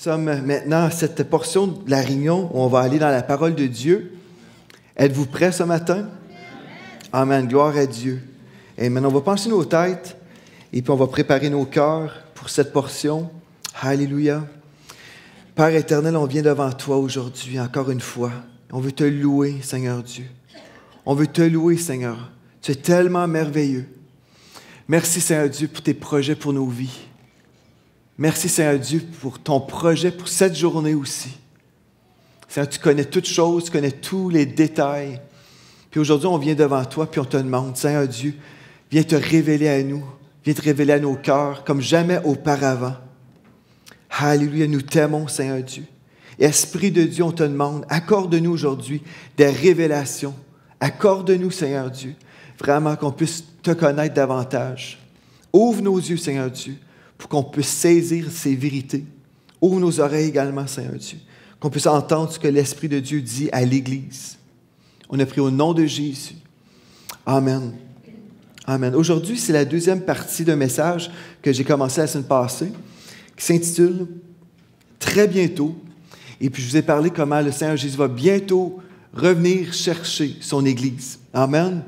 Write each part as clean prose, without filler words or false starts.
sommes maintenant à cette portion de la réunion où on va aller dans la parole de Dieu. Êtes-vous prêts ce matin? Amen. Gloire à Dieu. Et maintenant, on va pencher nos têtes et puis on va préparer nos cœurs pour cette portion. Alléluia. Père éternel, on vient devant toi aujourd'hui, encore une fois. On veut te louer, Seigneur Dieu. On veut te louer, Seigneur. Tu es tellement merveilleux. Merci, Seigneur Dieu, pour tes projets pour nos vies. Merci, Seigneur Dieu, pour ton projet pour cette journée aussi. Seigneur, tu connais toutes choses, tu connais tous les détails. Puis aujourd'hui, on vient devant toi, puis on te demande, Seigneur Dieu, viens te révéler à nous, viens te révéler à nos cœurs comme jamais auparavant. Alléluia, nous t'aimons, Seigneur Dieu. Esprit de Dieu, on te demande, accorde-nous aujourd'hui des révélations. Accorde-nous, Seigneur Dieu, vraiment qu'on puisse te connaître davantage. Ouvre nos yeux, Seigneur Dieu, pour qu'on puisse saisir ces vérités. Ouvre nos oreilles également, Seigneur Dieu, qu'on puisse entendre ce que l'Esprit de Dieu dit à l'Église. On a pris au nom de Jésus. Amen. Amen. Aujourd'hui, c'est la deuxième partie d'un message que j'ai commencé la semaine passée, qui s'intitule « Très bientôt ». Et puis, je vous ai parlé comment le Seigneur Jésus va bientôt revenir chercher son Église. Amen.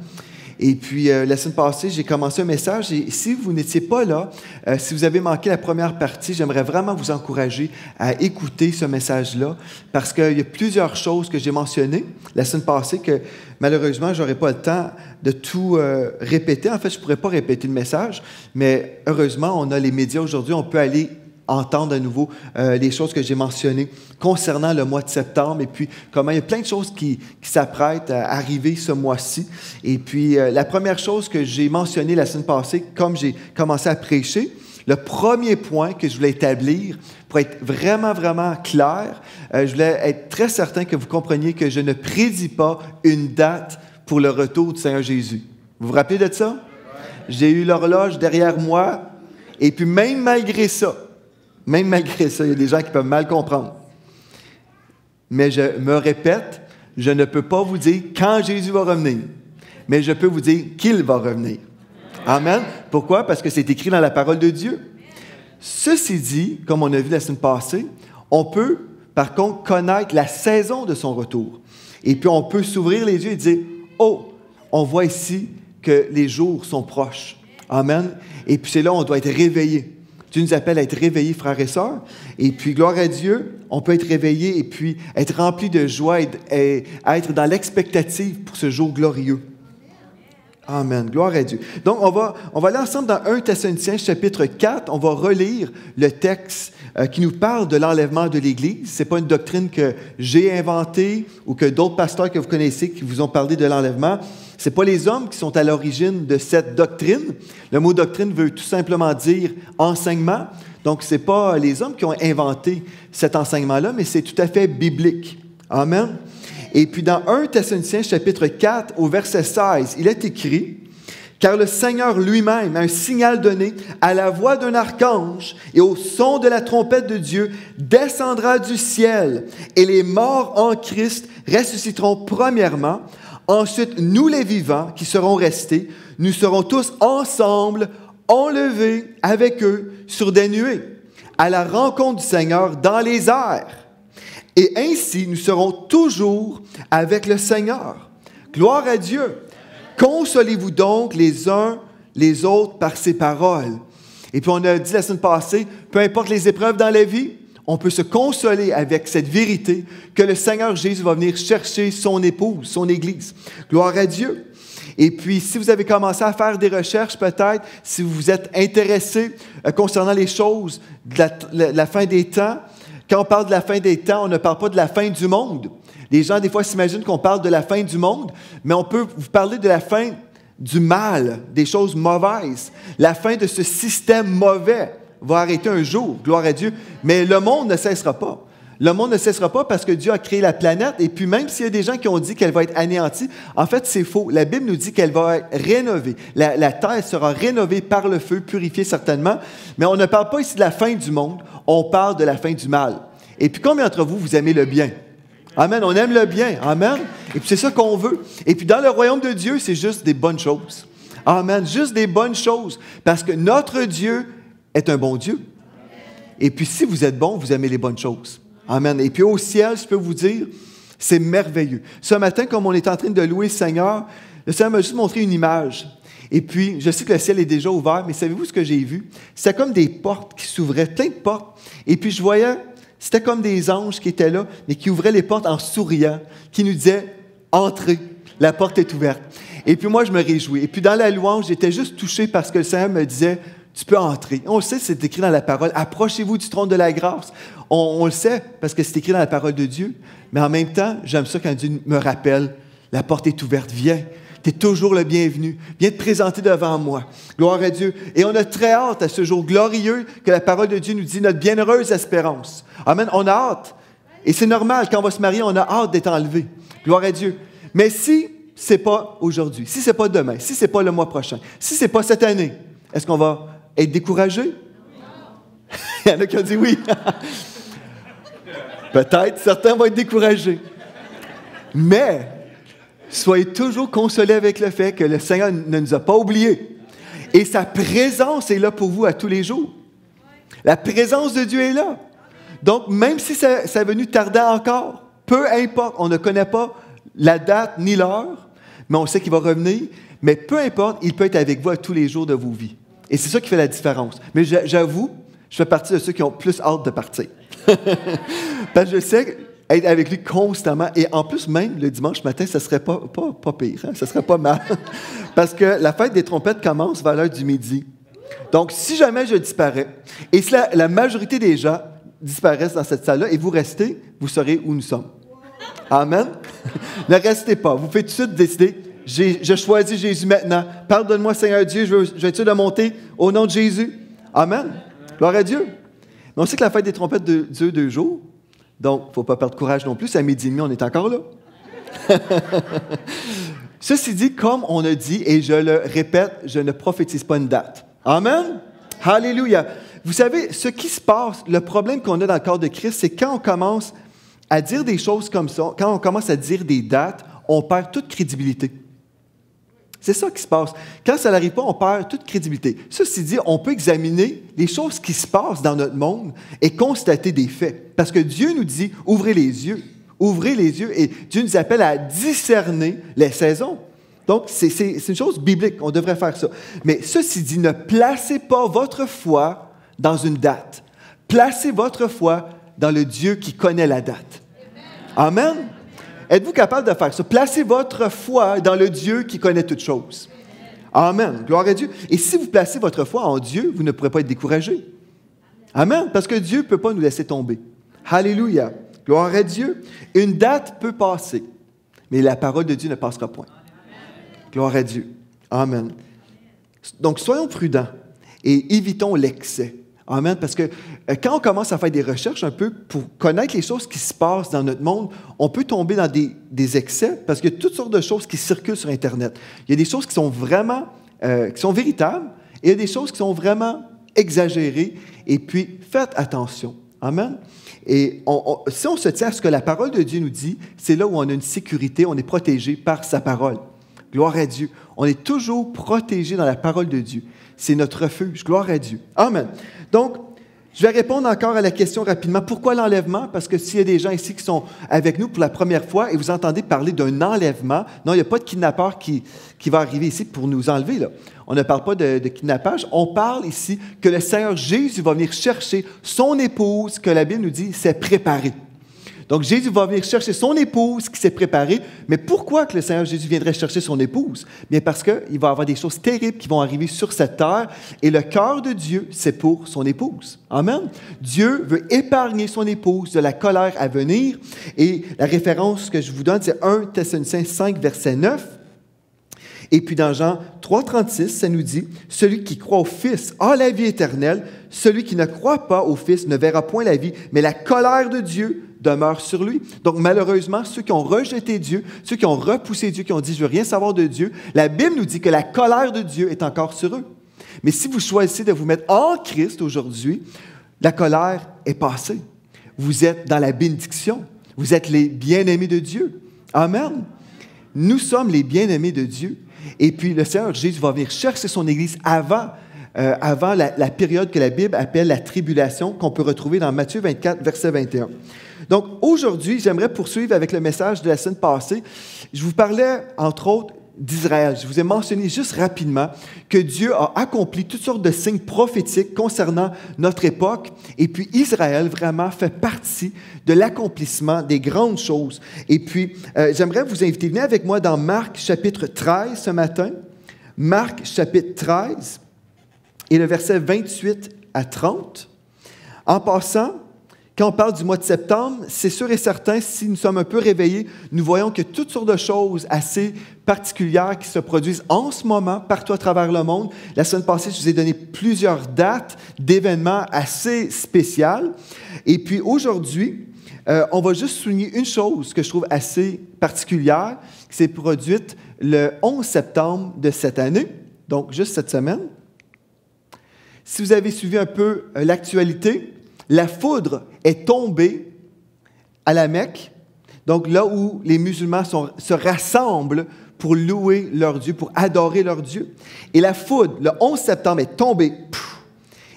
Et puis, la semaine passée, j'ai commencé un message. Et si vous n'étiez pas là, si vous avez manqué la première partie, j'aimerais vraiment vous encourager à écouter ce message-là parce qu'il y a plusieurs choses que j'ai mentionnées la semaine passée que, malheureusement, je n'aurai pas le temps de tout répéter. En fait, je ne pourrais pas répéter le message, mais heureusement, on a les médias aujourd'hui. On peut aller entendre à nouveau les choses que j'ai mentionnées concernant le mois de septembre et puis comment il y a plein de choses qui s'apprêtent à arriver ce mois-ci. Et puis, la première chose que j'ai mentionnée la semaine passée, comme j'ai commencé à prêcher, le premier point que je voulais établir, pour être vraiment, vraiment clair, je voulais être très certain que vous compreniez que je ne prédis pas une date pour le retour du Seigneur Jésus. Vous vous rappelez de ça? J'ai eu l'horloge derrière moi et puis même malgré ça, il y a des gens qui peuvent mal comprendre. Mais je me répète, je ne peux pas vous dire quand Jésus va revenir, mais je peux vous dire qu'il va revenir. Amen. Pourquoi? Parce que c'est écrit dans la parole de Dieu. Ceci dit, comme on a vu la semaine passée, on peut, par contre, connaître la saison de son retour. Et puis, on peut s'ouvrir les yeux et dire, « Oh, on voit ici que les jours sont proches. » Amen. Et puis, c'est là où on doit être réveillé. Dieu nous appelle à être réveillés, frères et sœurs. Et puis, gloire à Dieu, on peut être réveillé et puis être rempli de joie et être dans l'expectative pour ce jour glorieux. Amen. Gloire à Dieu. Donc, on va aller ensemble dans 1 Thessaloniciens, chapitre 4. On va relire le texte qui nous parle de l'enlèvement de l'Église. Ce n'est pas une doctrine que j'ai inventée ou que d'autres pasteurs que vous connaissez qui vous ont parlé de l'enlèvement. Ce n'est pas les hommes qui sont à l'origine de cette doctrine. Le mot doctrine veut tout simplement dire enseignement. Donc, ce n'est pas les hommes qui ont inventé cet enseignement-là, mais c'est tout à fait biblique. Amen. Et puis, dans 1 Thessaloniciens, chapitre 4, au verset 16, il est écrit « Car le Seigneur lui-même, un signal donné, à la voix d'un archange et au son de la trompette de Dieu, descendra du ciel, et les morts en Christ ressusciteront premièrement. Ensuite, nous les vivants qui serons restés, nous serons tous ensemble enlevés avec eux sur des nuées, à la rencontre du Seigneur dans les airs. Et ainsi, nous serons toujours avec le Seigneur. Gloire à Dieu. Consolez-vous donc les uns les autres par ces paroles. » Et puis on a dit la semaine passée, peu importe les épreuves dans la vie, on peut se consoler avec cette vérité que le Seigneur Jésus va venir chercher son épouse, son Église. Gloire à Dieu. Et puis, si vous avez commencé à faire des recherches, peut-être, si vous vous êtes intéressé concernant les choses de la fin des temps, quand on parle de la fin des temps, on ne parle pas de la fin du monde. Les gens, des fois, s'imaginent qu'on parle de la fin du monde, mais on peut vous parler de la fin du mal, des choses mauvaises, la fin de ce système mauvais. Va arrêter un jour, gloire à Dieu, mais le monde ne cessera pas. Le monde ne cessera pas parce que Dieu a créé la planète et puis même s'il y a des gens qui ont dit qu'elle va être anéantie, en fait, c'est faux. La Bible nous dit qu'elle va être rénovée. La terre sera rénovée par le feu, purifiée certainement, mais on ne parle pas ici de la fin du monde, on parle de la fin du mal. Et puis combien d'entre vous, vous aimez le bien? Amen, on aime le bien, amen. Et puis c'est ça qu'on veut. Et puis dans le royaume de Dieu, c'est juste des bonnes choses. Amen, juste des bonnes choses parce que notre Dieu est un bon Dieu. Et puis, si vous êtes bon, vous aimez les bonnes choses. Amen. Et puis, au ciel, je peux vous dire, c'est merveilleux. Ce matin, comme on est en train de louer le Seigneur m'a juste montré une image. Et puis, je sais que le ciel est déjà ouvert, mais savez-vous ce que j'ai vu? C'était comme des portes qui s'ouvraient, plein de portes. Et puis, je voyais, c'était comme des anges qui étaient là, mais qui ouvraient les portes en souriant, qui nous disaient, entrez, la porte est ouverte. Et puis, moi, je me réjouis. Et puis, dans la louange, j'étais juste touché parce que le Seigneur me disait, tu peux entrer. On le sait, c'est écrit dans la parole. Approchez-vous du trône de la grâce. On le sait parce que c'est écrit dans la parole de Dieu. Mais en même temps, j'aime ça quand Dieu me rappelle, la porte est ouverte, viens. Tu es toujours le bienvenu. Viens te présenter devant moi. Gloire à Dieu. Et on a très hâte à ce jour glorieux que la parole de Dieu nous dit, notre bienheureuse espérance. Amen. On a hâte. Et c'est normal, quand on va se marier, on a hâte d'être enlevé. Gloire à Dieu. Mais si ce n'est pas aujourd'hui, si ce n'est pas demain, si ce n'est pas le mois prochain, si ce n'est pas cette année, est-ce qu'on va être découragé? Il y en a qui ont dit oui. Peut-être, certains vont être découragés. Mais, soyez toujours consolés avec le fait que le Seigneur ne nous a pas oubliés. Et sa présence est là pour vous à tous les jours. La présence de Dieu est là. Donc, même si ça est venu tardant encore, peu importe, on ne connaît pas la date ni l'heure, mais on sait qu'il va revenir. Mais peu importe, il peut être avec vous à tous les jours de vos vies. Et c'est ça qui fait la différence. Mais j'avoue, je fais partie de ceux qui ont plus hâte de partir. Parce que je sais être avec lui constamment. Et en plus, même le dimanche matin, ça ne serait pas pire. Hein? Ça ne serait pas mal. Parce que la fête des trompettes commence vers l'heure du midi. Donc, si jamais je disparais, et si la majorité des gens disparaissent dans cette salle-là, et vous restez, vous saurez où nous sommes. Amen. Ne restez pas. Vous pouvez tout de suite décider, je choisis Jésus maintenant. Pardonne-moi, Seigneur Dieu, je vais être sûr de monter au nom de Jésus. Amen. Gloire à Dieu. Mais on sait que la fête des trompettes dure 2 jours. Donc, il ne faut pas perdre courage non plus. C'est à 12h30, on est encore là. Ceci dit, comme on a dit, et je le répète, je ne prophétise pas une date. Amen. Alléluia. Vous savez, ce qui se passe, le problème qu'on a dans le corps de Christ, c'est quand on commence à dire des choses comme ça, quand on commence à dire des dates, on perd toute crédibilité. C'est ça qui se passe. Quand ça n'arrive pas, on perd toute crédibilité. Ceci dit, on peut examiner les choses qui se passent dans notre monde et constater des faits. Parce que Dieu nous dit, ouvrez les yeux, et Dieu nous appelle à discerner les saisons. Donc, c'est une chose biblique, on devrait faire ça. Mais ceci dit, ne placez pas votre foi dans une date. Placez votre foi dans le Dieu qui connaît la date. Amen. Êtes-vous capable de faire ça? Placez votre foi dans le Dieu qui connaît toutes choses. Amen. Gloire à Dieu. Et si vous placez votre foi en Dieu, vous ne pourrez pas être découragé. Amen. Parce que Dieu ne peut pas nous laisser tomber. Alléluia. Gloire à Dieu. Une date peut passer, mais la parole de Dieu ne passera point. Gloire à Dieu. Amen. Donc, soyons prudents et évitons l'excès. Amen. Parce que quand on commence à faire des recherches un peu pour connaître les choses qui se passent dans notre monde, on peut tomber dans des excès parce qu'il y a toutes sortes de choses qui circulent sur Internet. Il y a des choses qui sont vraiment, qui sont véritables et il y a des choses qui sont vraiment exagérées. Et puis, faites attention. Amen. Et si on se tient à ce que la parole de Dieu nous dit, c'est là où on a une sécurité, on est protégé par sa parole. Gloire à Dieu. On est toujours protégé dans la parole de Dieu. C'est notre refuge. Gloire à Dieu. Amen. Donc, je vais répondre encore à la question rapidement. Pourquoi l'enlèvement? Parce que s'il y a des gens ici qui sont avec nous pour la première fois et vous entendez parler d'un enlèvement, non, il n'y a pas de kidnappeur qui va arriver ici pour nous enlever, là. On ne parle pas de kidnappage. On parle ici que le Seigneur Jésus va venir chercher son épouse, que la Bible nous dit s'est préparée. Donc, Jésus va venir chercher son épouse qui s'est préparée. Mais pourquoi que le Seigneur Jésus viendrait chercher son épouse? Bien parce qu'il va y avoir des choses terribles qui vont arriver sur cette terre. Et le cœur de Dieu, c'est pour son épouse. Amen. Dieu veut épargner son épouse de la colère à venir. Et la référence que je vous donne, c'est 1 Thessaloniciens 5, verset 9. Et puis dans Jean 3, 36, ça nous dit, « Celui qui croit au Fils a la vie éternelle. Celui qui ne croit pas au Fils ne verra point la vie, mais la colère de Dieu demeure sur lui. » Donc malheureusement, ceux qui ont rejeté Dieu, ceux qui ont repoussé Dieu, qui ont dit « Je veux rien savoir de Dieu », la Bible nous dit que la colère de Dieu est encore sur eux. Mais si vous choisissez de vous mettre en Christ aujourd'hui, la colère est passée. Vous êtes dans la bénédiction. Vous êtes les bien-aimés de Dieu. Amen. Nous sommes les bien-aimés de Dieu. Et puis, le Seigneur Jésus va venir chercher son Église avant avant la période que la Bible appelle la tribulation, qu'on peut retrouver dans Matthieu 24, verset 21. Donc, aujourd'hui, j'aimerais poursuivre avec le message de la semaine passée. Je vous parlais, entre autres, d'Israël. Je vous ai mentionné juste rapidement que Dieu a accompli toutes sortes de signes prophétiques concernant notre époque. Et puis, Israël, vraiment, fait partie de l'accomplissement des grandes choses. Et puis, j'aimerais vous inviter, venez avec moi dans Marc, chapitre 13, ce matin. Marc, chapitre 13, et le verset 28 à 30. En passant, quand on parle du mois de septembre, c'est sûr et certain, si nous sommes un peu réveillés, nous voyons que toutes sortes de choses assez particulières qui se produisent en ce moment partout à travers le monde. La semaine passée, je vous ai donné plusieurs dates d'événements assez spéciales. Et puis aujourd'hui, on va juste souligner une chose que je trouve assez particulière, qui s'est produite le 11 septembre de cette année, donc juste cette semaine. Si vous avez suivi un peu l'actualité, la foudre est tombée à la Mecque, donc là où les musulmans se rassemblent pour louer leur Dieu, pour adorer leur Dieu. Et la foudre, le 11 septembre, est tombée.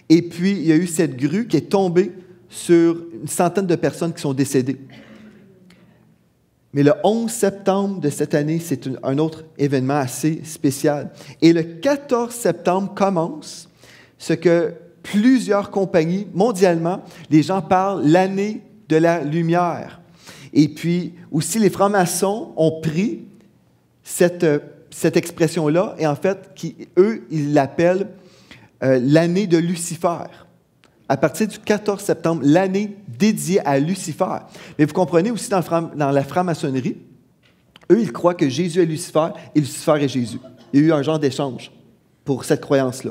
Et puis, il y a eu cette grue qui est tombée sur une centaine de personnes qui sont décédées. Mais le 11 septembre de cette année, c'est un autre événement assez spécial. Et le 14 septembre commence ce que plusieurs compagnies, mondialement, les gens parlent l'année de la lumière. Et puis aussi, les francs-maçons ont pris cette expression-là et en fait, eux, ils l'appellent l'année de Lucifer. À partir du 14 septembre, l'année dédiée à Lucifer. Mais vous comprenez aussi dans la franc-maçonnerie, eux, ils croient que Jésus est Lucifer et Lucifer est Jésus. Il y a eu un genre d'échange pour cette croyance-là.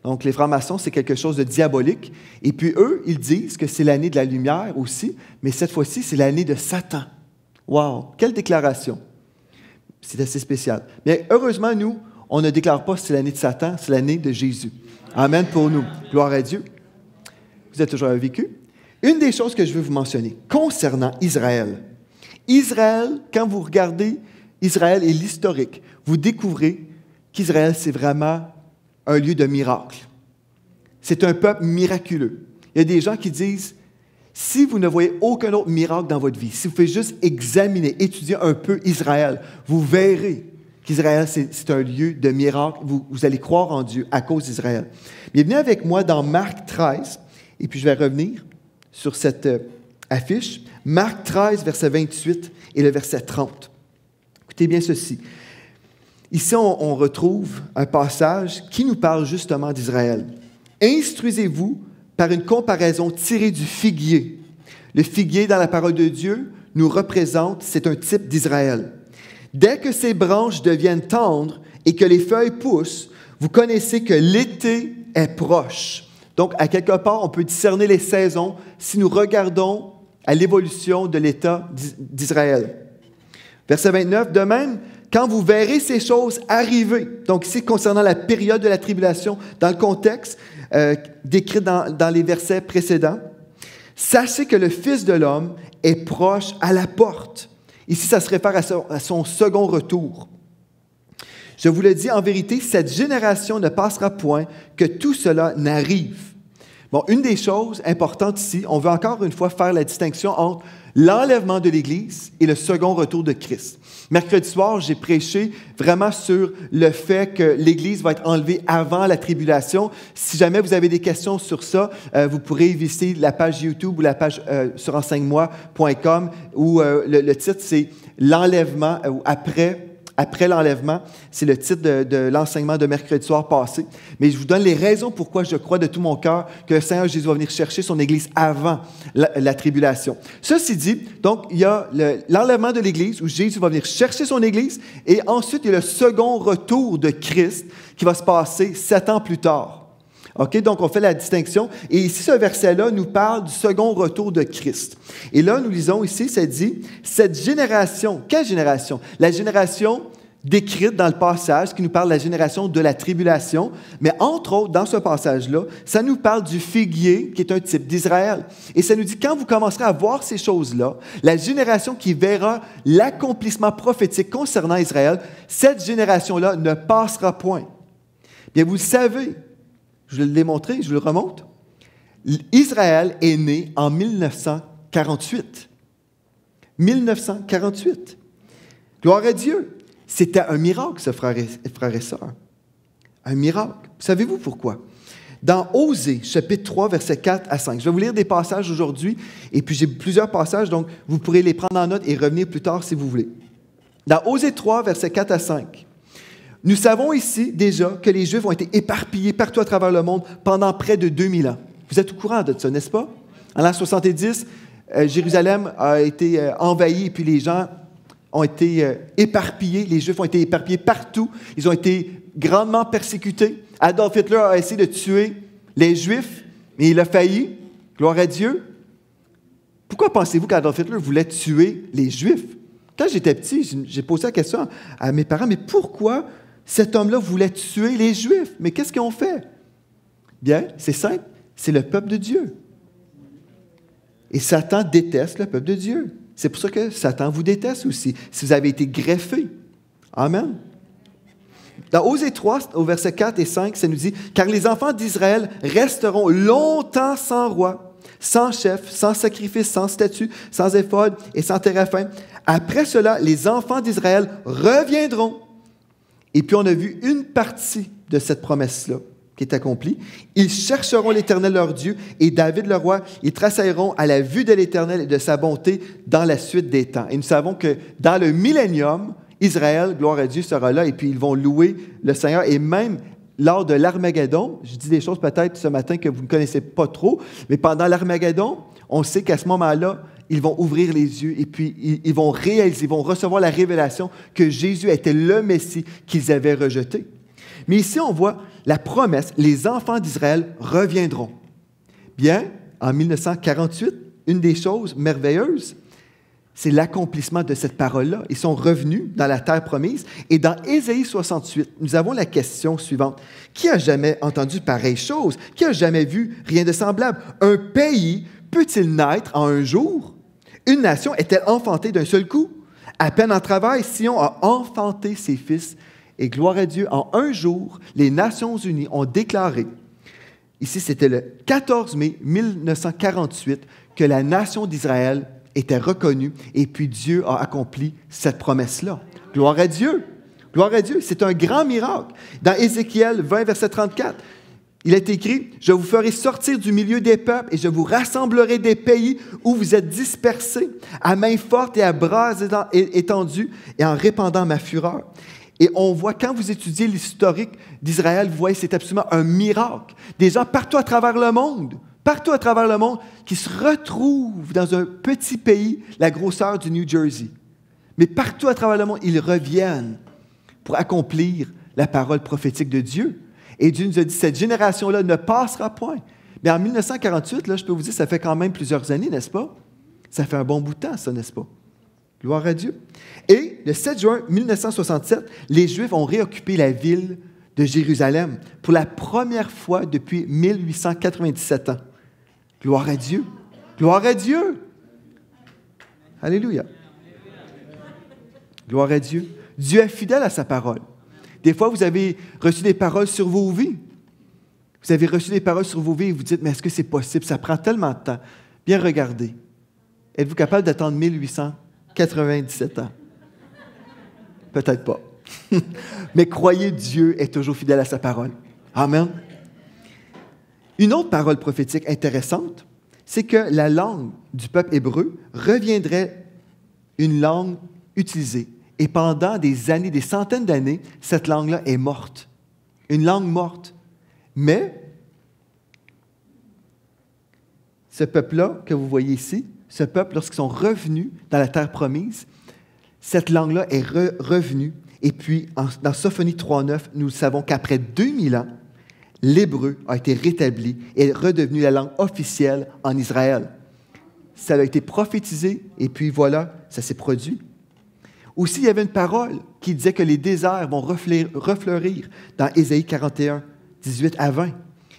Donc, les francs-maçons, c'est quelque chose de diabolique. Et puis, eux, ils disent que c'est l'année de la lumière aussi, mais cette fois-ci, c'est l'année de Satan. Wow! Quelle déclaration! C'est assez spécial. Mais heureusement, nous, on ne déclare pas que c'est l'année de Satan, c'est l'année de Jésus. Amen pour nous. Gloire à Dieu. Vous êtes toujours vécu. Une des choses que je veux vous mentionner concernant Israël. Israël, quand vous regardez Israël et l'historique, vous découvrez qu'Israël, c'est vraiment un lieu de miracle. C'est un peuple miraculeux. Il y a des gens qui disent, si vous ne voyez aucun autre miracle dans votre vie, si vous pouvez juste examiner, étudier un peu Israël, vous verrez qu'Israël, c'est un lieu de miracle. Vous allez croire en Dieu à cause d'Israël. Mais venez avec moi dans Marc 13, et puis je vais revenir sur cette affiche. Marc 13, verset 28 et le verset 30. Écoutez bien ceci. Ici, on retrouve un passage qui nous parle justement d'Israël. « Instruisez-vous par une comparaison tirée du figuier. » Le figuier, dans la parole de Dieu, nous représente, c'est un type d'Israël. « Dès que ses branches deviennent tendres et que les feuilles poussent, vous connaissez que l'été est proche. » Donc, à quelque part, on peut discerner les saisons si nous regardons à l'évolution de l'État d'Israël. Verset 29, « De même, quand vous verrez ces choses arriver, donc ici concernant la période de la tribulation, dans le contexte décrit dans les versets précédents, sachez que le Fils de l'homme est proche à la porte. Ici, ça se réfère à son second retour. Je vous le dis en vérité, cette génération ne passera point que tout cela n'arrive. Bon, une des choses importantes ici, on veut encore une fois faire la distinction entre l'enlèvement de l'Église et le second retour de Christ. Mercredi soir, j'ai prêché vraiment sur le fait que l'Église va être enlevée avant la tribulation. Si jamais vous avez des questions sur ça, vous pourrez visiter la page YouTube ou la page sur enseigne-moi.com où le titre, c'est « L'enlèvement ou après l'enlèvement ». C'est le titre de l'enseignement de mercredi soir passé. Mais je vous donne les raisons pourquoi je crois de tout mon cœur que le Seigneur Jésus va venir chercher son Église avant la tribulation. Ceci dit, donc, il y a l'enlèvement de l'Église où Jésus va venir chercher son Église et ensuite, il y a le second retour de Christ qui va se passer 7 ans plus tard. OK? Donc, on fait la distinction. Et ici, ce verset-là nous parle du second retour de Christ. Et là, nous lisons ici, ça dit, cette génération, quelle génération? La génération décrite dans le passage qui nous parle de la génération de la tribulation. Mais entre autres, dans ce passage-là, ça nous parle du figuier qui est un type d'Israël. Et ça nous dit, quand vous commencerez à voir ces choses-là, la génération qui verra l'accomplissement prophétique concernant Israël, cette génération-là ne passera point. Bien, vous le savez, Je vais le démontrer, je le remonte. Israël est né en 1948. 1948. Gloire à Dieu. C'était un miracle, ce frère et sœurs. Un miracle. Savez-vous pourquoi? Dans Osée, chapitre 3, versets 4 à 5. Je vais vous lire des passages aujourd'hui, et puis j'ai plusieurs passages, donc vous pourrez les prendre en note et revenir plus tard si vous voulez. Dans Osée 3, versets 4 à 5, nous savons ici déjà que les Juifs ont été éparpillés partout à travers le monde pendant près de 2000 ans. Vous êtes au courant de ça, n'est-ce pas? En l'an 70, Jérusalem a été envahie, et puis les gens ont été éparpillés. Les Juifs ont été éparpillés partout. Ils ont été grandement persécutés. Adolf Hitler a essayé de tuer les Juifs, mais il a failli. Gloire à Dieu. Pourquoi pensez-vous qu'Adolf Hitler voulait tuer les Juifs? Quand j'étais petit, j'ai posé la question à mes parents, mais pourquoi cet homme-là voulait tuer les Juifs? Mais qu'est-ce qu'ils ont fait? Bien, c'est simple, c'est le peuple de Dieu. Et Satan déteste le peuple de Dieu. C'est pour ça que Satan vous déteste aussi, si vous avez été greffé. Amen. Dans Osée 3, au verset 4 et 5, ça nous dit « Car les enfants d'Israël resteront longtemps sans roi, sans chef, sans sacrifice, sans statut, sans éphod et sans téraphim. Après cela, les enfants d'Israël reviendront. » Et puis on a vu une partie de cette promesse-là qui est accomplie. Ils chercheront l'Éternel leur Dieu et David le roi. Ils tressailleront à la vue de l'Éternel et de sa bonté dans la suite des temps. Et nous savons que dans le millénium, Israël, gloire à Dieu, sera là et puis ils vont louer le Seigneur. Et même lors de l'Armageddon, je dis des choses peut-être ce matin que vous ne connaissez pas trop, mais pendant l'Armageddon, on sait qu'à ce moment-là, ils vont ouvrir les yeux et puis ils vont réaliser, ils vont recevoir la révélation que Jésus était le Messie qu'ils avaient rejeté. Mais ici, on voit la promesse, les enfants d'Israël reviendront. Bien, en 1948, une des choses merveilleuses, c'est l'accomplissement de cette parole-là. Ils sont revenus dans la terre promise. Et dans Ésaïe 68, nous avons la question suivante. Qui a jamais entendu pareille chose? Qui a jamais vu rien de semblable? Un pays peut-il naître en un jour? Une nation est-elle enfantée d'un seul coup? À peine en travail, Sion a enfanté ses fils. Et gloire à Dieu, en un jour, les Nations unies ont déclaré, ici c'était le 14 mai 1948, que la nation d'Israël était reconnue et puis Dieu a accompli cette promesse-là. Gloire à Dieu! Gloire à Dieu! C'est un grand miracle. Dans Ézéchiel 20, verset 34, il est écrit « Je vous ferai sortir du milieu des peuples et je vous rassemblerai des pays où vous êtes dispersés, à main forte et à bras étendus et en répandant ma fureur. » Et on voit, quand vous étudiez l'historique d'Israël, vous voyez, c'est absolument un miracle. Des gens partout à travers le monde, qui se retrouvent dans un petit pays, la grosseur du New Jersey. Mais partout à travers le monde, ils reviennent pour accomplir la parole prophétique de Dieu. Et Dieu nous a dit, cette génération-là ne passera point. Mais en 1948, là, je peux vous dire, ça fait quand même plusieurs années, n'est-ce pas? Ça fait un bon bout de temps, ça, n'est-ce pas? Gloire à Dieu. Et le 7 juin 1967, les Juifs ont réoccupé la ville de Jérusalem pour la première fois depuis 1897 ans. Gloire à Dieu. Gloire à Dieu. Alléluia. Gloire à Dieu. Dieu est fidèle à sa parole. Des fois, vous avez reçu des paroles sur vos vies. Vous avez reçu des paroles sur vos vies et vous dites, mais est-ce que c'est possible? Ça prend tellement de temps. Bien regardez. Êtes-vous capable d'attendre 1897 ans? Peut-être pas. Mais croyez, Dieu est toujours fidèle à sa parole. Amen. Une autre parole prophétique intéressante, c'est que la langue du peuple hébreu reviendrait une langue utilisée. Et pendant des années, des centaines d'années, cette langue-là est morte. Une langue morte. Mais ce peuple-là que vous voyez ici, ce peuple, lorsqu'ils sont revenus dans la terre promise, cette langue-là est revenue. Et puis, dans Sophonie 3.9, nous savons qu'après 2000 ans, l'hébreu a été rétabli et est redevenu la langue officielle en Israël. Ça a été prophétisé et puis voilà, ça s'est produit. Aussi, il y avait une parole qui disait que les déserts vont refleurir dans Ésaïe 41, 18 à 20.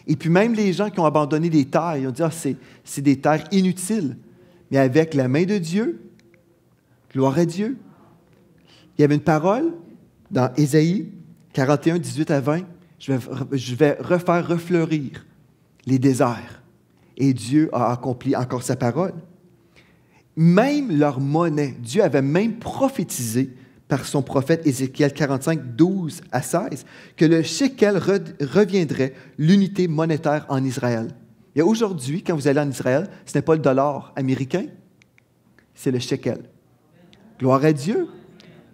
Et puis même les gens qui ont abandonné les terres, ils ont dit « Ah, c'est des terres inutiles. » Mais avec la main de Dieu, gloire à Dieu, il y avait une parole dans Ésaïe 41, 18 à 20. je vais refaire refleurir les déserts. Et Dieu a accompli encore sa parole. Même leur monnaie, Dieu avait même prophétisé par son prophète Ézéchiel 45, 12 à 16, que le shekel reviendrait l'unité monétaire en Israël. Et aujourd'hui, quand vous allez en Israël, ce n'est pas le dollar américain, c'est le shekel. Gloire à Dieu.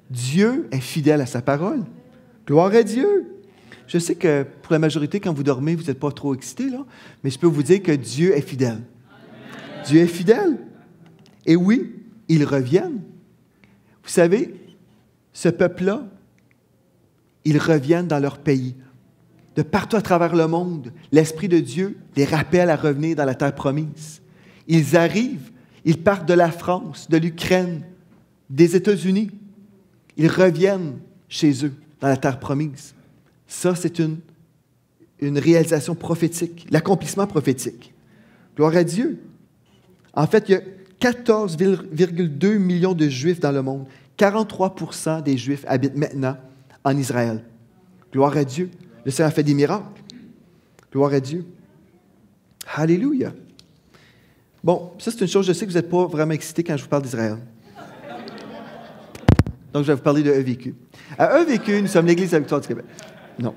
Dieu est fidèle à sa parole. Gloire à Dieu. Je sais que pour la majorité, quand vous dormez, vous n'êtes pas trop excités, là, mais je peux vous dire que Dieu est fidèle. Amen. Dieu est fidèle. Et oui, ils reviennent. Vous savez, ce peuple-là, ils reviennent dans leur pays. De partout à travers le monde, l'Esprit de Dieu les rappelle à revenir dans la terre promise. Ils arrivent, ils partent de la France, de l'Ukraine, des États-Unis. Ils reviennent chez eux, dans la terre promise. Ça, c'est une réalisation prophétique, l'accomplissement prophétique. Gloire à Dieu. En fait, il y a 14,2 millions de Juifs dans le monde. 43% des Juifs habitent maintenant en Israël. Gloire à Dieu. Le Seigneur a fait des miracles. Gloire à Dieu. Alléluia. Bon, ça, c'est une chose, je sais que vous n'êtes pas vraiment excités quand je vous parle d'Israël. Donc, je vais vous parler de EVQ. À EVQ, nous sommes l'Église de la Victoire du Québec. Non.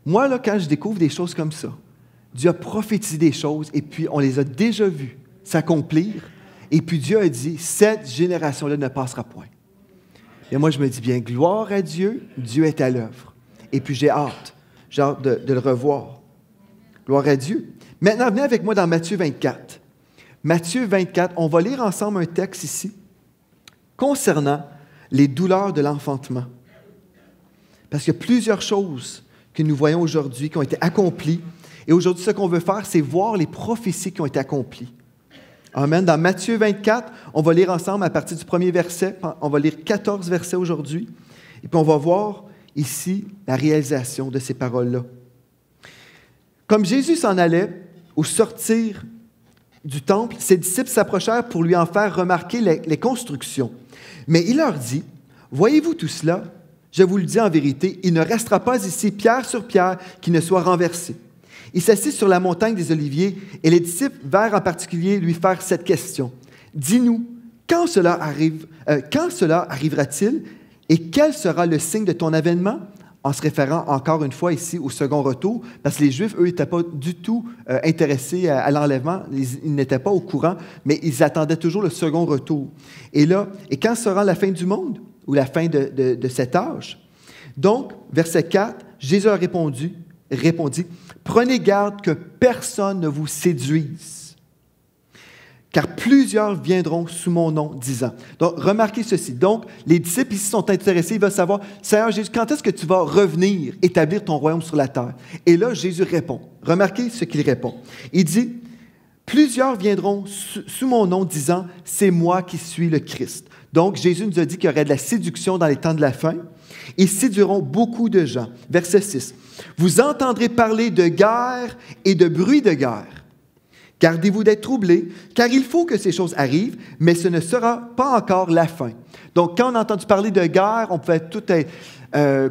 Moi, là, quand je découvre des choses comme ça, Dieu a prophétisé des choses et puis on les a déjà vues s'accomplir. Et puis Dieu a dit, cette génération-là ne passera point. Et moi, je me dis bien, gloire à Dieu, Dieu est à l'œuvre. Et puis j'ai hâte de le revoir. Gloire à Dieu. Maintenant, venez avec moi dans Matthieu 24. Matthieu 24, on va lire ensemble un texte ici concernant les douleurs de l'enfantement. Parce qu'il y a plusieurs choses que nous voyons aujourd'hui qui ont été accomplies. Et aujourd'hui, ce qu'on veut faire, c'est voir les prophéties qui ont été accomplies. Amen. Dans Matthieu 24, on va lire ensemble à partir du premier verset. On va lire 14 versets aujourd'hui. Et puis on va voir ici la réalisation de ces paroles-là. Comme Jésus s'en allait au sortir du temple, ses disciples s'approchèrent pour lui en faire remarquer les constructions. Mais il leur dit, « Voyez-vous tout cela? Je vous le dis en vérité, il ne restera pas ici pierre sur pierre qui ne soit renversée. » Il s'assit sur la montagne des Oliviers et les disciples vinrent en particulier lui faire cette question. « Dis-nous, quand cela arrivera-t-il et quel sera le signe de ton avènement? » En se référant encore une fois ici au second retour, parce que les Juifs, eux, n'étaient pas du tout intéressés à l'enlèvement, ils n'étaient pas au courant, mais ils attendaient toujours le second retour. Et là, et quand sera la fin du monde ou la fin de cet âge? Donc, verset 4, Jésus a répondit, « Prenez garde que personne ne vous séduise. Car plusieurs viendront sous mon nom, disant. » Donc, remarquez ceci. Donc, les disciples ici sont intéressés. Ils veulent savoir, « Seigneur Jésus, quand est-ce que tu vas revenir établir ton royaume sur la terre? » Et là, Jésus répond. Remarquez ce qu'il répond. Il dit, « Plusieurs viendront sous mon nom, disant, « C'est moi qui suis le Christ. » Donc, Jésus nous a dit qu'il y aurait de la séduction dans les temps de la fin. Ils séduiront beaucoup de gens. Verset 6. « Vous entendrez parler de guerre et de bruit de guerre. Gardez-vous d'être troublés, car il faut que ces choses arrivent, mais ce ne sera pas encore la fin. » Donc, quand on a entendu parler de guerre, on pouvait tout être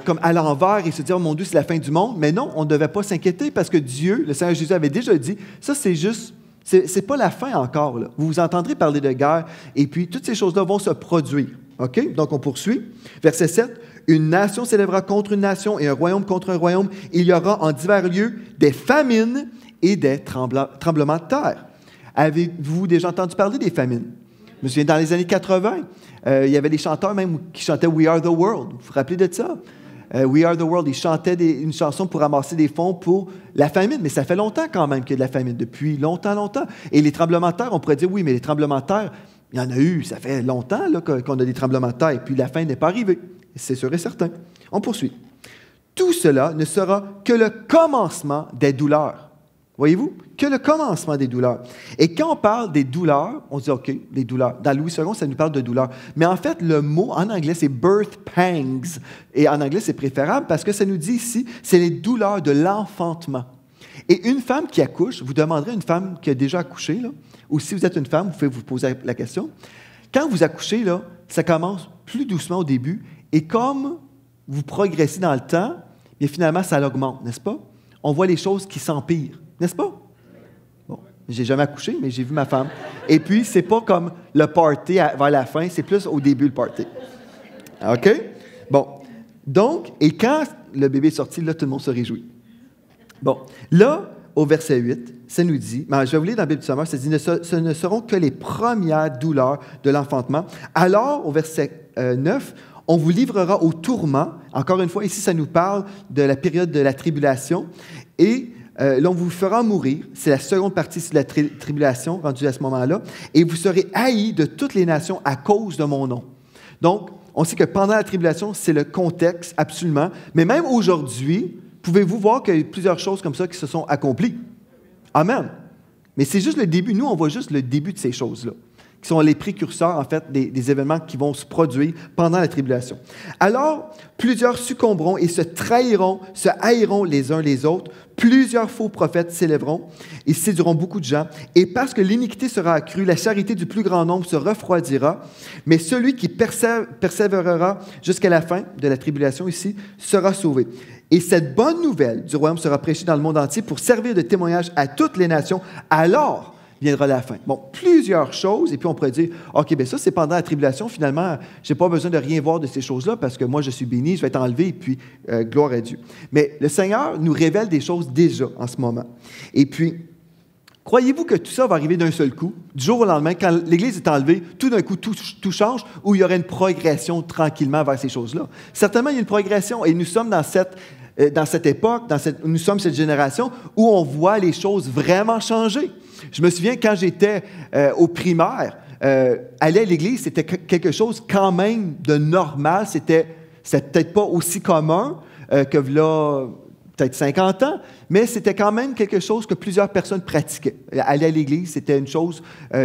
comme à l'envers et se dire, « Oh mon Dieu, c'est la fin du monde. » Mais non, on ne devait pas s'inquiéter parce que Dieu, le Seigneur Jésus avait déjà dit, ça c'est juste, c'est pas la fin encore. Là. Vous entendrez parler de guerre et puis toutes ces choses-là vont se produire. OK? Donc, on poursuit. Verset 7. « Une nation s'élèvera contre une nation et un royaume contre un royaume. Il y aura en divers lieux des famines et des tremblements de terre. » Avez-vous déjà entendu parler des famines? Je me souviens, dans les années 80, il y avait des chanteurs même qui chantaient « We are the world ». Vous vous rappelez de ça? « We are the world ». Ils chantaient une chanson pour ramasser des fonds pour la famine. Mais ça fait longtemps quand même qu'il y a de la famine, depuis longtemps. Et les tremblements de terre, on pourrait dire « Oui, mais les tremblements de terre, il y en a eu, ça fait longtemps là, qu'on a des tremblements de terre. Et puis la fin n'est pas arrivée. » C'est sûr et certain. On poursuit. « Tout cela ne sera que le commencement des douleurs. » Voyez-vous? Que le commencement des douleurs. Et quand on parle des douleurs, on se dit, OK, les douleurs. Dans Louis II, ça nous parle de douleurs. Mais en fait, le mot en anglais, c'est birth pangs. Et en anglais, c'est préférable parce que ça nous dit ici, c'est les douleurs de l'enfantement. Et une femme qui accouche, vous demanderez à une femme qui a déjà accouché, là, ou si vous êtes une femme, vous pouvez vous poser la question. Quand vous accouchez, là, ça commence plus doucement au début. Et comme vous progressez dans le temps, mais finalement, ça l'augmente, n'est-ce pas? On voit les choses qui s'empirent, n'est-ce pas? Bon, j'ai jamais accouché, mais j'ai vu ma femme. Et puis, c'est pas comme le party vers la fin, c'est plus au début le party. OK? Bon. Donc, et quand le bébé est sorti, là, tout le monde se réjouit. Bon. Là, au verset 8, ça nous dit, je vais vous lire dans la Bible du Sommeur, ça dit, ce ne seront que les premières douleurs de l'enfantement. Alors, au verset 9, on vous livrera au tourment. Encore une fois, ici, ça nous parle de la période de la tribulation. Et l'on vous fera mourir. C'est la seconde partie de la tribulation, rendue à ce moment-là. Et vous serez haïs de toutes les nations à cause de mon nom. Donc, on sait que pendant la tribulation, c'est le contexte, absolument. Mais même aujourd'hui, pouvez-vous voir qu'il y a plusieurs choses comme ça qui se sont accomplies? Amen. Mais c'est juste le début. Nous, on voit juste le début de ces choses-là, qui sont les précurseurs, en fait, des événements qui vont se produire pendant la tribulation. Alors, plusieurs succomberont et se trahiront, se haïront les uns les autres. Plusieurs faux prophètes s'élèveront et séduiront beaucoup de gens. Et parce que l'iniquité sera accrue, la charité du plus grand nombre se refroidira. Mais celui qui persévérera jusqu'à la fin de la tribulation ici sera sauvé. Et cette bonne nouvelle du royaume sera prêchée dans le monde entier pour servir de témoignage à toutes les nations. Alors viendra la fin. Bon, plusieurs choses, et puis on pourrait dire, OK, bien ça, c'est pendant la tribulation, finalement, je n'ai pas besoin de rien voir de ces choses-là, parce que moi, je suis béni, je vais être enlevé, et puis, gloire à Dieu. Mais le Seigneur nous révèle des choses déjà en ce moment. Et puis, croyez-vous que tout ça va arriver d'un seul coup, du jour au lendemain, quand l'Église est enlevée, tout d'un coup, tout change, ou il y aurait une progression tranquillement vers ces choses-là? Certainement, il y a une progression, et nous sommes dans cette époque, nous sommes cette génération où on voit les choses vraiment changer. Je me souviens, quand j'étais au primaire, aller à l'église, c'était quelque chose quand même de normal. C'était peut-être pas aussi commun que là, peut-être 50 ans, mais c'était quand même quelque chose que plusieurs personnes pratiquaient. Aller à l'église, c'était une chose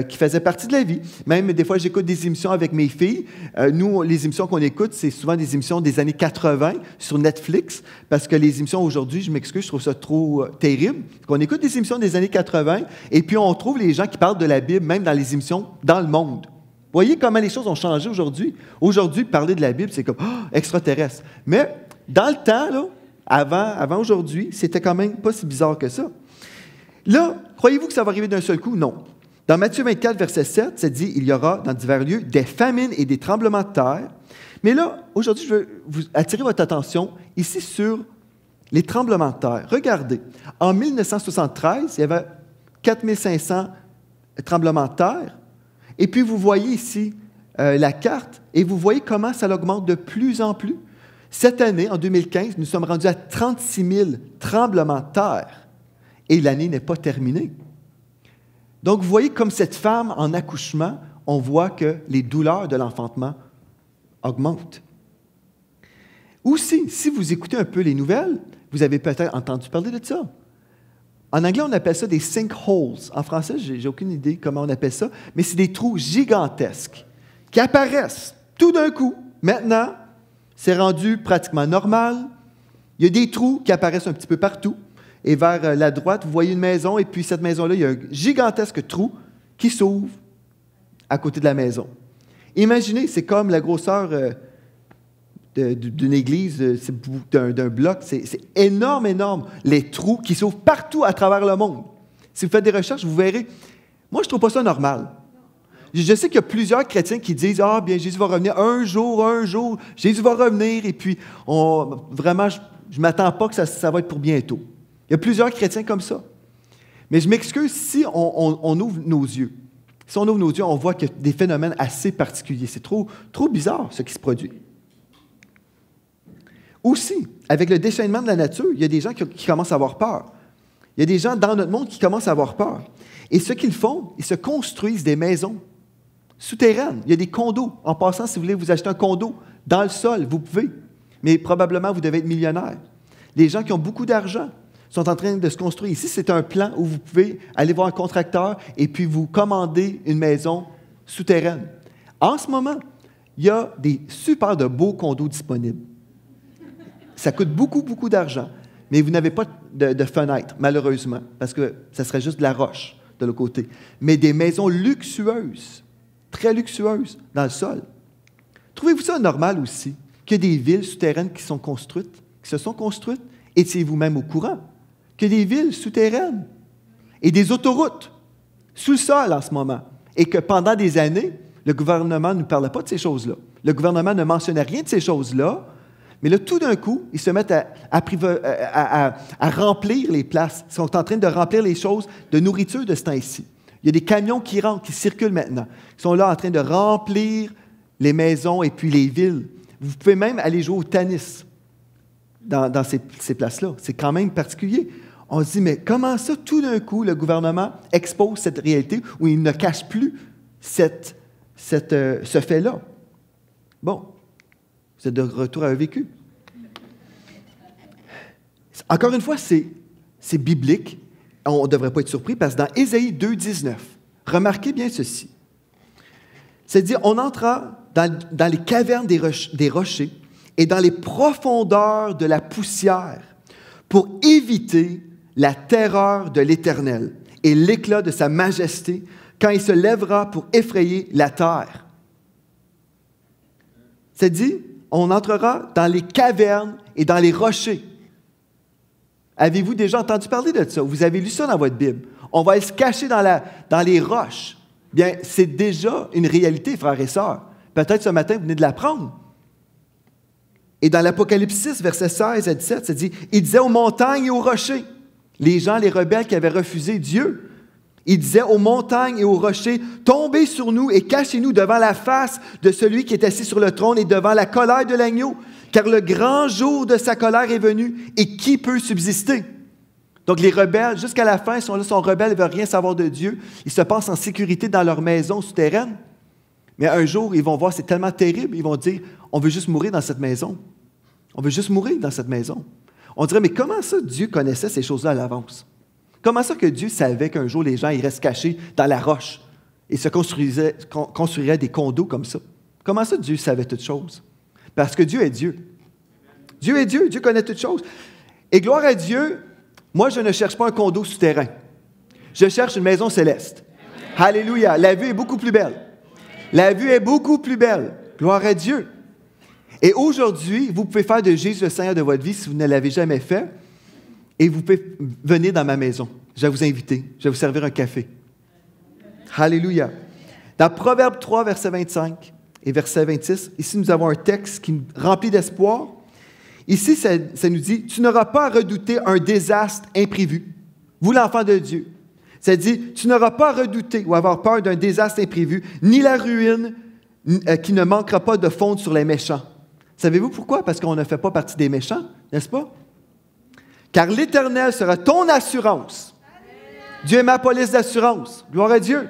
qui faisait partie de la vie. Même des fois, j'écoute des émissions avec mes filles. Nous, les émissions qu'on écoute, c'est souvent des émissions des années 80 sur Netflix, parce que les émissions aujourd'hui, je m'excuse, je trouve ça trop terrible. On écoute des émissions des années 80, et puis on trouve les gens qui parlent de la Bible, même dans les émissions dans le monde. Vous voyez comment les choses ont changé aujourd'hui? Aujourd'hui, parler de la Bible, c'est comme extraterrestre. Mais dans le temps, là, avant aujourd'hui, c'était quand même pas si bizarre que ça. Là, croyez-vous que ça va arriver d'un seul coup? Non. Dans Matthieu 24, verset 7, ça dit, il y aura dans divers lieux des famines et des tremblements de terre. Mais là, aujourd'hui, je veux vous attirer votre attention ici sur les tremblements de terre. Regardez, en 1973, il y avait 4500 tremblements de terre. Et puis, vous voyez ici la carte, et vous voyez comment ça augmente de plus en plus. Cette année, en 2015, nous sommes rendus à 36 000 tremblements de terre et l'année n'est pas terminée. Donc, vous voyez comme cette femme en accouchement, on voit que les douleurs de l'enfantement augmentent. Aussi, si vous écoutez un peu les nouvelles, vous avez peut-être entendu parler de ça. En anglais, on appelle ça des sinkholes. En français, je n'ai aucune idée comment on appelle ça, mais c'est des trous gigantesques qui apparaissent tout d'un coup. Maintenant, c'est rendu pratiquement normal. Il y a des trous qui apparaissent un petit peu partout. Et vers la droite, vous voyez une maison, et puis cette maison-là, il y a un gigantesque trou qui s'ouvre à côté de la maison. Imaginez, c'est comme la grosseur d'une église, d'un bloc. C'est énorme, énorme. Les trous qui s'ouvrent partout à travers le monde. Si vous faites des recherches, vous verrez. Moi, je ne trouve pas ça normal. Je sais qu'il y a plusieurs chrétiens qui disent « Ah, bien, Jésus va revenir un jour, Jésus va revenir. » Et puis, vraiment, je ne m'attends pas que ça va être pour bientôt. Il y a plusieurs chrétiens comme ça. Mais je m'excuse, si on ouvre nos yeux, si on ouvre nos yeux, on voit qu'il y a des phénomènes assez particuliers. C'est trop bizarre, ce qui se produit. Aussi, avec le déchaînement de la nature, il y a des gens qui commencent à avoir peur. Il y a des gens dans notre monde qui commencent à avoir peur. Et ce qu'ils font, ils se construisent des maisons souterraines. Il y a des condos. En passant, si vous voulez vous acheter un condo dans le sol, vous pouvez. Mais probablement, vous devez être millionnaire. Les gens qui ont beaucoup d'argent sont en train de se construire. Ici, c'est un plan où vous pouvez aller voir un contracteur et puis vous commander une maison souterraine. En ce moment, il y a des super de beaux condos disponibles. Ça coûte beaucoup, beaucoup d'argent, mais vous n'avez pas de fenêtre, malheureusement, parce que ça serait juste de la roche de l'autre côté. Mais des maisons luxueuses, très luxueuses, dans le sol. Trouvez-vous ça normal aussi, qu'il y ait des villes souterraines qui sont construites, qui se sont construites, étiez-vous même au courant que des villes souterraines et des autoroutes sous le sol en ce moment, et que pendant des années, le gouvernement ne nous parlait pas de ces choses-là. Le gouvernement ne mentionnait rien de ces choses-là, mais là, tout d'un coup, ils se mettent à remplir les places. Ils sont en train de remplir les choses de nourriture de ce temps-ci. Il y a des camions qui rentrent, qui circulent maintenant. Ils sont là en train de remplir les maisons et puis les villes. Vous pouvez même aller jouer au tennis dans ces places-là. C'est quand même particulier. On se dit, mais comment ça, tout d'un coup, le gouvernement expose cette réalité où il ne cache plus ce fait-là? Bon, vous êtes de retour à un vécu. Encore une fois, c'est biblique. On ne devrait pas être surpris parce que dans Ésaïe 2,19, remarquez bien ceci. C'est-à-dire, on entra dans les cavernes des rochers et dans les profondeurs de la poussière pour éviter la terreur de l'Éternel et l'éclat de sa majesté quand il se lèvera pour effrayer la terre. C'est dit, on entrera dans les cavernes et dans les rochers. Avez-vous déjà entendu parler de ça? Vous avez lu ça dans votre Bible. On va se cacher dans les roches. Bien, c'est déjà une réalité, frères et sœurs. Peut-être ce matin, vous venez de l'apprendre. Et dans l'Apocalypse 6, versets 16 à 17, ça dit, « Il disait aux montagnes et aux rochers, les gens, les rebelles qui avaient refusé Dieu, il disait aux montagnes et aux rochers, « Tombez sur nous et cachez-nous devant la face de celui qui est assis sur le trône et devant la colère de l'agneau, car le grand jour de sa colère est venu, et qui peut subsister? » Donc les rebelles, jusqu'à la fin, ils sont là, sont rebelles, ils ne veulent rien savoir de Dieu, ils se pensent en sécurité dans leur maison souterraine, mais un jour, ils vont voir, c'est tellement terrible, ils vont dire, « On veut juste mourir dans cette maison. On veut juste mourir dans cette maison. » On dirait, mais comment ça Dieu connaissait ces choses-là à l'avance? Comment ça que Dieu savait qu'un jour, les gens ils restent cachés dans la roche et se construiraient des condos comme ça? Comment ça Dieu savait toutes choses? Parce que Dieu est Dieu. Dieu est Dieu, Dieu connaît toutes choses. Et gloire à Dieu, moi, je ne cherche pas un condo souterrain. Je cherche une maison céleste. Amen. Alléluia. La vue est beaucoup plus belle. La vue est beaucoup plus belle. Gloire à Dieu. Et aujourd'hui, vous pouvez faire de Jésus le Seigneur de votre vie si vous ne l'avez jamais fait. Et vous pouvez venir dans ma maison. Je vais vous inviter. Je vais vous servir un café. Alléluia. Dans Proverbe 3, verset 25 et verset 26, ici, nous avons un texte qui remplit d'espoir. Ici, ça nous dit, « Tu n'auras pas à redouter un désastre imprévu. » Vous, l'enfant de Dieu. Ça dit, « Tu n'auras pas à redouter ou avoir peur d'un désastre imprévu, ni la ruine qui ne manquera pas de fondre sur les méchants. » Savez-vous pourquoi? Parce qu'on ne fait pas partie des méchants, n'est-ce pas? Car l'Éternel sera ton assurance. Dieu est ma police d'assurance. Gloire à Dieu.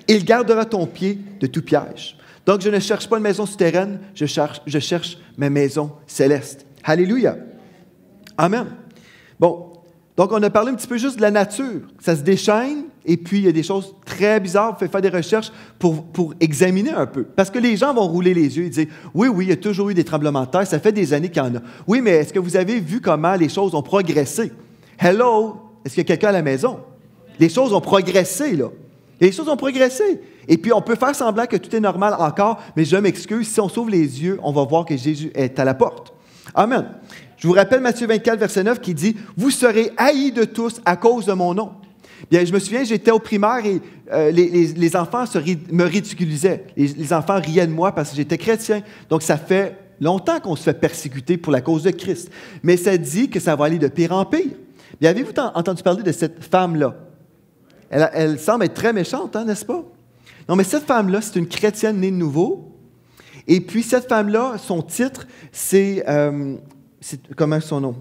Il gardera ton pied de tout piège. Donc, je ne cherche pas une maison souterraine, je cherche ma maison céleste. Alléluia. Amen. Bon, donc on a parlé un petit peu juste de la nature. Ça se déchaîne, et puis il y a des choses très bizarres. Vous pouvez faire des recherches pour examiner un peu. Parce que les gens vont rouler les yeux et dire, oui, il y a toujours eu des tremblements de terre, ça fait des années qu'il y en a. Oui, mais est-ce que vous avez vu comment les choses ont progressé? Hello, est-ce qu'il y a quelqu'un à la maison? Les choses ont progressé, là. Les choses ont progressé. Et puis, on peut faire semblant que tout est normal encore, mais je m'excuse, si on s'ouvre les yeux, on va voir que Jésus est à la porte. Amen. Je vous rappelle Matthieu 24, verset 9, qui dit « Vous serez haïs de tous à cause de mon nom. » Bien, je me souviens, j'étais au primaire et les enfants me ridiculisaient. Les enfants riaient de moi parce que j'étais chrétien. Donc, ça fait longtemps qu'on se fait persécuter pour la cause de Christ. Mais ça dit que ça va aller de pire en pire. Bien, avez-vous entendu parler de cette femme-là? Elle semble être très méchante, hein, n'est-ce pas? Non, mais cette femme-là, c'est une chrétienne née de nouveau. Et puis, cette femme-là, son titre, c'est comment son nom?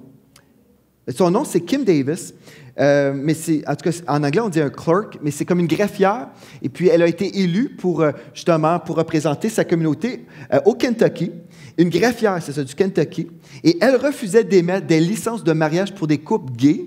Son nom, c'est Kim Davis. Mais c'est, en tout cas, en anglais, on dit un clerk, mais c'est comme une greffière. Et puis, elle a été élue pour, justement, pour représenter sa communauté au Kentucky. Une greffière, c'est ça, du Kentucky. Et elle refusait d'émettre des licences de mariage pour des couples gays.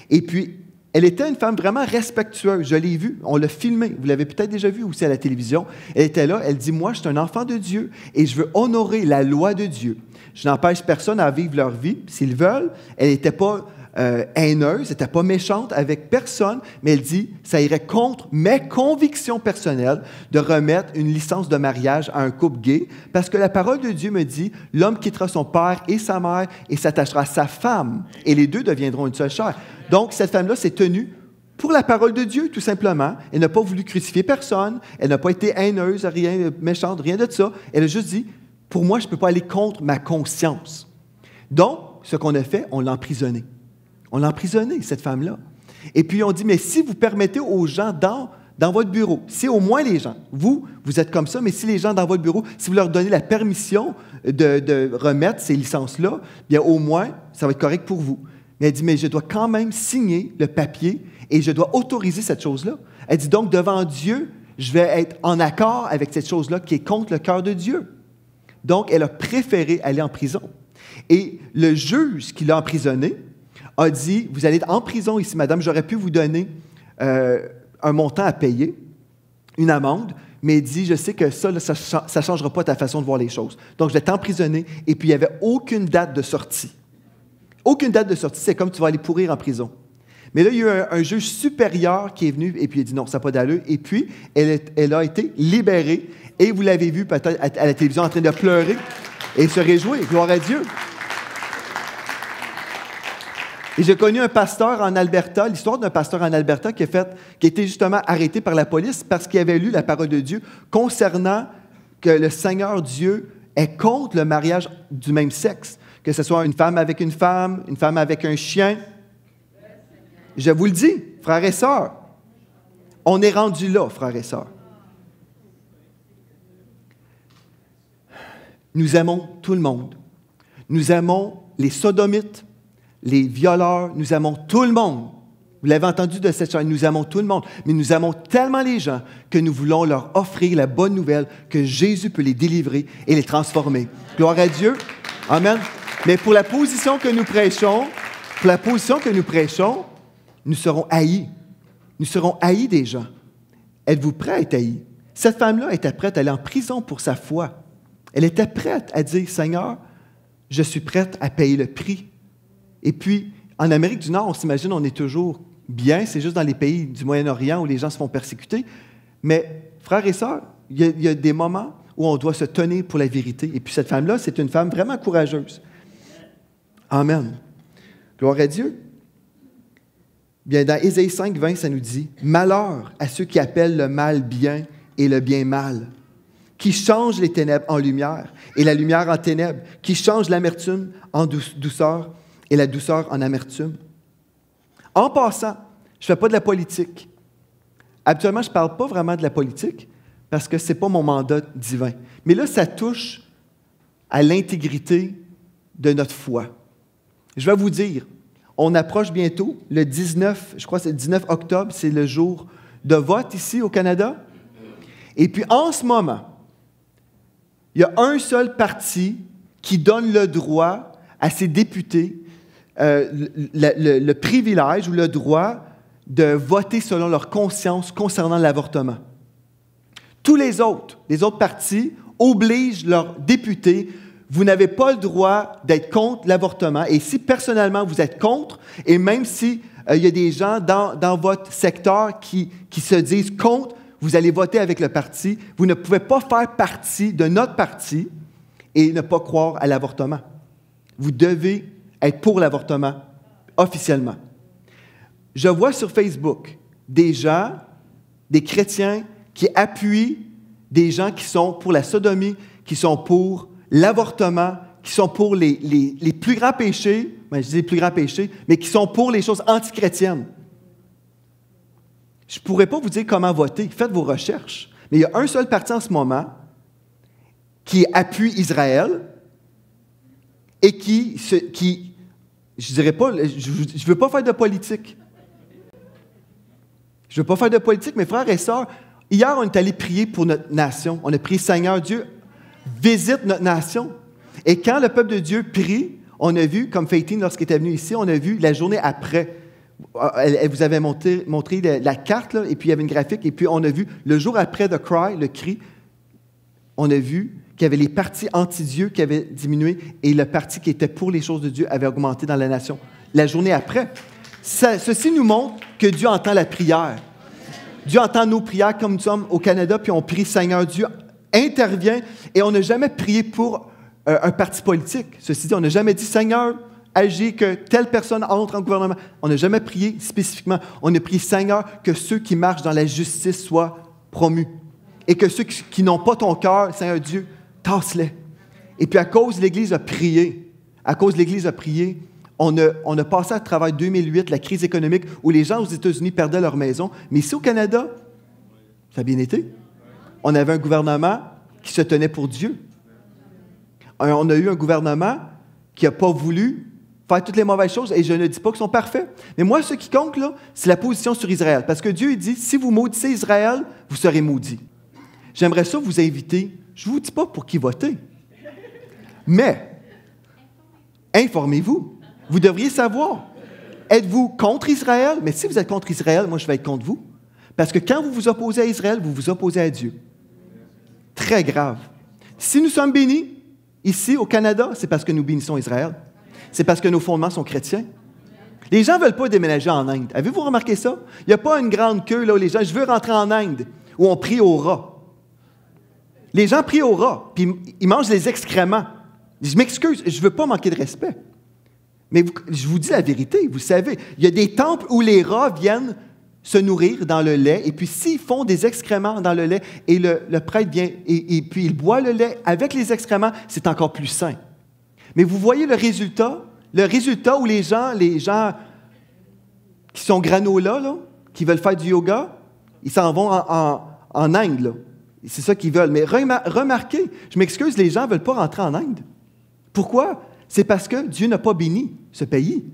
Et puis, elle était une femme vraiment respectueuse. Je l'ai vue, on l'a filmée. Vous l'avez peut-être déjà vue aussi à la télévision. Elle était là, elle dit, moi, je suis un enfant de Dieu et je veux honorer la loi de Dieu. Je n'empêche personne à vivre leur vie s'ils veulent. Elle n'était pas haineuse, elle n'était pas méchante avec personne, mais elle dit, ça irait contre mes convictions personnelles de remettre une licence de mariage à un couple gay, parce que la parole de Dieu me dit, l'homme quittera son père et sa mère et s'attachera à sa femme, et les deux deviendront une seule chair. Donc, cette femme-là s'est tenue pour la parole de Dieu, tout simplement. Elle n'a pas voulu crucifier personne, elle n'a pas été haineuse, rien méchante, rien de ça. Elle a juste dit, pour moi, je ne peux pas aller contre ma conscience. Donc, ce qu'on a fait, on l'a emprisonnée. On l'a emprisonnée, cette femme-là. Et puis, on dit, mais si vous permettez aux gens dans votre bureau, si au moins les gens, vous êtes comme ça, mais si les gens dans votre bureau, si vous leur donnez la permission de remettre ces licences-là, bien au moins, ça va être correct pour vous. Mais elle dit, mais je dois quand même signer le papier et je dois autoriser cette chose-là. Elle dit, donc, devant Dieu, je vais être en accord avec cette chose-là qui est contre le cœur de Dieu. Donc, elle a préféré aller en prison. Et le juge qui l'a emprisonnée a dit, vous allez être en prison ici, madame, j'aurais pu vous donner un montant à payer, une amende, mais il dit, je sais que ça ne changera pas ta façon de voir les choses. Donc, je vais t'emprisonner. Et puis, il n'y avait aucune date de sortie. Aucune date de sortie, c'est comme tu vas aller pourrir en prison. Mais là, il y a eu un juge supérieur qui est venu et puis il a dit non, ça n'a pas d'allure. Et puis, elle a été libérée. Et vous l'avez vu peut-être à la télévision en train de pleurer et se réjouir. Gloire à Dieu. Et j'ai connu un pasteur en Alberta, l'histoire d'un pasteur en Alberta qui a été justement arrêté par la police parce qu'il avait lu la parole de Dieu concernant que le Seigneur Dieu est contre le mariage du même sexe. Que ce soit une femme avec une femme avec un chien. Je vous le dis, frères et sœurs, on est rendu là, frères et sœurs. Nous aimons tout le monde. Nous aimons les sodomites, les violeurs, nous aimons tout le monde. Vous l'avez entendu de cette chaîne, nous aimons tout le monde, mais nous aimons tellement les gens que nous voulons leur offrir la bonne nouvelle que Jésus peut les délivrer et les transformer. Gloire à Dieu. Amen. Mais pour la position que nous prêchons, nous serons haïs. Nous serons haïs des gens. Êtes-vous prêts à être haïs? Cette femme-là était prête à aller en prison pour sa foi. Elle était prête à dire, Seigneur, je suis prête à payer le prix. Et puis, en Amérique du Nord, on s'imagine, on est toujours bien. C'est juste dans les pays du Moyen-Orient où les gens se font persécuter. Mais, frères et sœurs, il y a des moments où on doit se tenir pour la vérité. Et puis, cette femme-là, c'est une femme vraiment courageuse. Amen. Gloire à Dieu. Bien, dans Ésaïe 5, 20, ça nous dit « Malheur à ceux qui appellent le mal bien et le bien mal, qui changent les ténèbres en lumière et la lumière en ténèbres, qui changent l'amertume en douceur et la douceur en amertume. » En passant, je ne fais pas de la politique. Habituellement, je ne parle pas vraiment de la politique parce que ce n'est pas mon mandat divin. Mais là, ça touche à l'intégrité de notre foi. Je vais vous dire, on approche bientôt, le 19, je crois que c'est le 19 octobre, c'est le jour de vote ici au Canada. Et puis en ce moment, il y a un seul parti qui donne le droit à ses députés, le privilège ou le droit de voter selon leur conscience concernant l'avortement. Tous les autres partis obligent leurs députés. Vous n'avez pas le droit d'être contre l'avortement. Et si personnellement vous êtes contre, et même si il y a des gens dans votre secteur qui se disent contre, vous allez voter avec le parti, vous ne pouvez pas faire partie de notre parti et ne pas croire à l'avortement. Vous devez être pour l'avortement officiellement. Je vois sur Facebook des gens, des chrétiens qui appuient des gens qui sont pour la sodomie, qui sont pour l'avortement, qui sont pour les plus grands péchés, je dis les plus grands péchés, mais qui sont pour les choses antichrétiennes. Je ne pourrais pas vous dire comment voter. Faites vos recherches. Mais il y a un seul parti en ce moment qui appuie Israël et qui je dirais pas, je ne veux pas faire de politique. Je ne veux pas faire de politique, mais frères et sœurs, hier, on est allé prier pour notre nation. On a prié, Seigneur Dieu, visite notre nation. Et quand le peuple de Dieu prie, on a vu, comme Faitine, lorsqu'elle était venue ici, on a vu la journée après. Elle vous avait montré la carte, là, et puis il y avait une graphique, et puis on a vu le jour après The Cry, le cri, on a vu qu'il y avait les partis anti-Dieu qui avaient diminué, et le parti qui était pour les choses de Dieu avait augmenté dans la nation. la journée après. Ceci nous montre que Dieu entend la prière. Dieu entend nos prières comme nous sommes au Canada, puis on prie, Seigneur Dieu intervient, et on n'a jamais prié pour un parti politique. Ceci dit, on n'a jamais dit, Seigneur, agis que telle personne entre en gouvernement. On n'a jamais prié spécifiquement. On a prié, Seigneur, que ceux qui marchent dans la justice soient promus. Et que ceux qui n'ont pas ton cœur, Seigneur Dieu, tasse-les. Et puis à cause de l'Église a prié, on a passé à travers 2008, la crise économique, où les gens aux États-Unis perdaient leur maison. Mais ici au Canada, ça a bien été. On avait un gouvernement qui se tenait pour Dieu. On a eu un gouvernement qui n'a pas voulu faire toutes les mauvaises choses, et je ne dis pas qu'ils sont parfaits. Mais moi, ce qui compte, là, c'est la position sur Israël. Parce que Dieu, il dit, si vous maudissez Israël, vous serez maudits. J'aimerais ça vous inviter, je ne vous dis pas pour qui voter, mais informez-vous. Vous devriez savoir. Êtes-vous contre Israël? Mais si vous êtes contre Israël, moi, je vais être contre vous. Parce que quand vous vous opposez à Israël, vous vous opposez à Dieu. Très grave. Si nous sommes bénis, ici, au Canada, c'est parce que nous bénissons Israël. C'est parce que nos fondements sont chrétiens. Les gens ne veulent pas déménager en Inde. Avez-vous remarqué ça? Il n'y a pas une grande queue là où les gens, je veux rentrer en Inde, où on prie au rat. Les gens prient au rat, puis ils mangent les excréments. Je m'excuse, je ne veux pas manquer de respect. Mais je vous dis la vérité, vous savez, il y a des temples où les rats viennent se nourrir dans le lait, et puis s'ils font des excréments dans le lait, et le prêtre vient, et puis il boit le lait avec les excréments, c'est encore plus sain. Mais vous voyez le résultat où les gens qui sont granola, là, qui veulent faire du yoga, ils s'en vont en Inde, là. C'est ça qu'ils veulent. Mais remarquez, je m'excuse, les gens ne veulent pas rentrer en Inde. Pourquoi? C'est parce que Dieu n'a pas béni ce pays.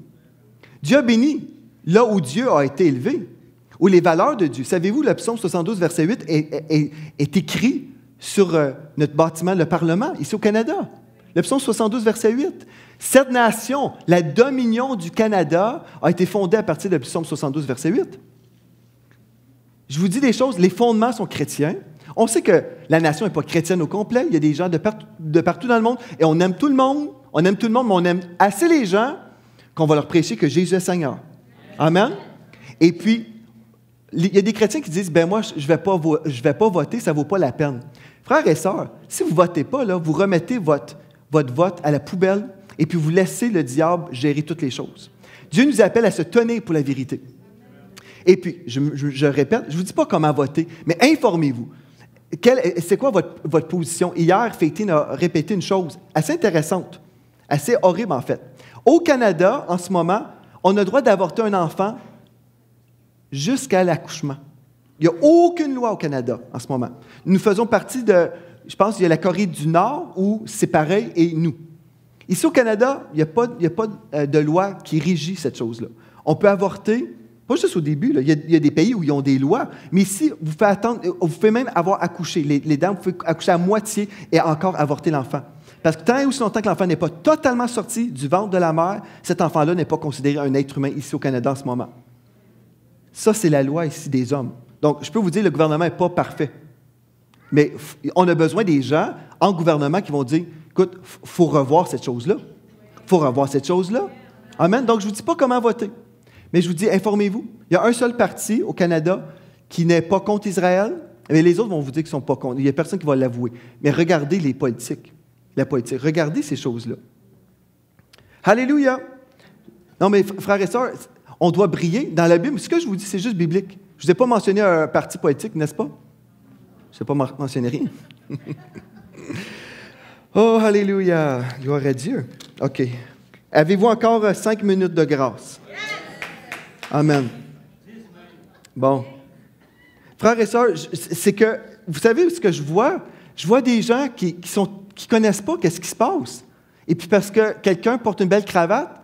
Dieu a béni là où Dieu a été élevé, où les valeurs de Dieu. Savez-vous, le psaume 72, verset 8 est écrit sur notre bâtiment, le Parlement, ici au Canada. Le psaume 72, verset 8. Cette nation, la dominion du Canada, a été fondée à partir du psaume 72, verset 8. Je vous dis des choses, les fondements sont chrétiens. On sait que la nation n'est pas chrétienne au complet. Il y a des gens de partout dans le monde, et on aime tout le monde. On aime tout le monde, mais on aime assez les gens qu'on va leur prêcher que Jésus est Seigneur. Amen? Et puis, il y a des chrétiens qui disent, ben moi, je vais pas voter, ça ne vaut pas la peine. Frères et sœurs, si vous ne votez pas, là, vous remettez votre vote à la poubelle, et puis vous laissez le diable gérer toutes les choses. Dieu nous appelle à se tenir pour la vérité. Et puis, je répète, je ne vous dis pas comment voter, mais informez-vous. C'est quoi votre position? Hier, Fétine a répété une chose assez intéressante, assez horrible en fait. Au Canada, en ce moment, on a le droit d'avorter un enfant jusqu'à l'accouchement. Il n'y a aucune loi au Canada en ce moment. Nous faisons partie de, je pense qu'il y a la Corée du Nord où c'est pareil et nous. Ici au Canada, il n'y a pas de loi qui régit cette chose-là. On peut avorter. Pas juste au début, là. Il y a des pays où ils ont des lois, mais ici, vous pouvez même avoir accouché. Les dames, vous pouvez accoucher à moitié et encore avorter l'enfant. Parce que tant et aussi longtemps que l'enfant n'est pas totalement sorti du ventre de la mère, cet enfant-là n'est pas considéré un être humain ici au Canada en ce moment. Ça, c'est la loi ici des hommes. Donc, je peux vous dire, le gouvernement n'est pas parfait. Mais on a besoin des gens en gouvernement qui vont dire, écoute, il faut revoir cette chose-là. Il faut revoir cette chose-là. Amen. Donc, je ne vous dis pas comment voter. Mais je vous dis, informez-vous. Il y a un seul parti au Canada qui n'est pas contre Israël, mais les autres vont vous dire qu'ils ne sont pas contre. Il n'y a personne qui va l'avouer. Mais regardez les politiques. La politique. Regardez ces choses-là. Alléluia! Non, mais frères et sœurs, on doit briller. Dans la Bible, ce que je vous dis, c'est juste biblique. Je ne vous ai pas mentionné un parti politique, n'est-ce pas? Je n'ai pas mentionné rien. Oh, alléluia! Gloire à Dieu. OK. Avez-vous encore 5 minutes de grâce? Amen. Bon. Frères et sœurs, c'est que, vous savez ce que je vois? Je vois des gens qui connaissent pas qu'est-ce qui se passe. Et puis parce que quelqu'un porte une belle cravate,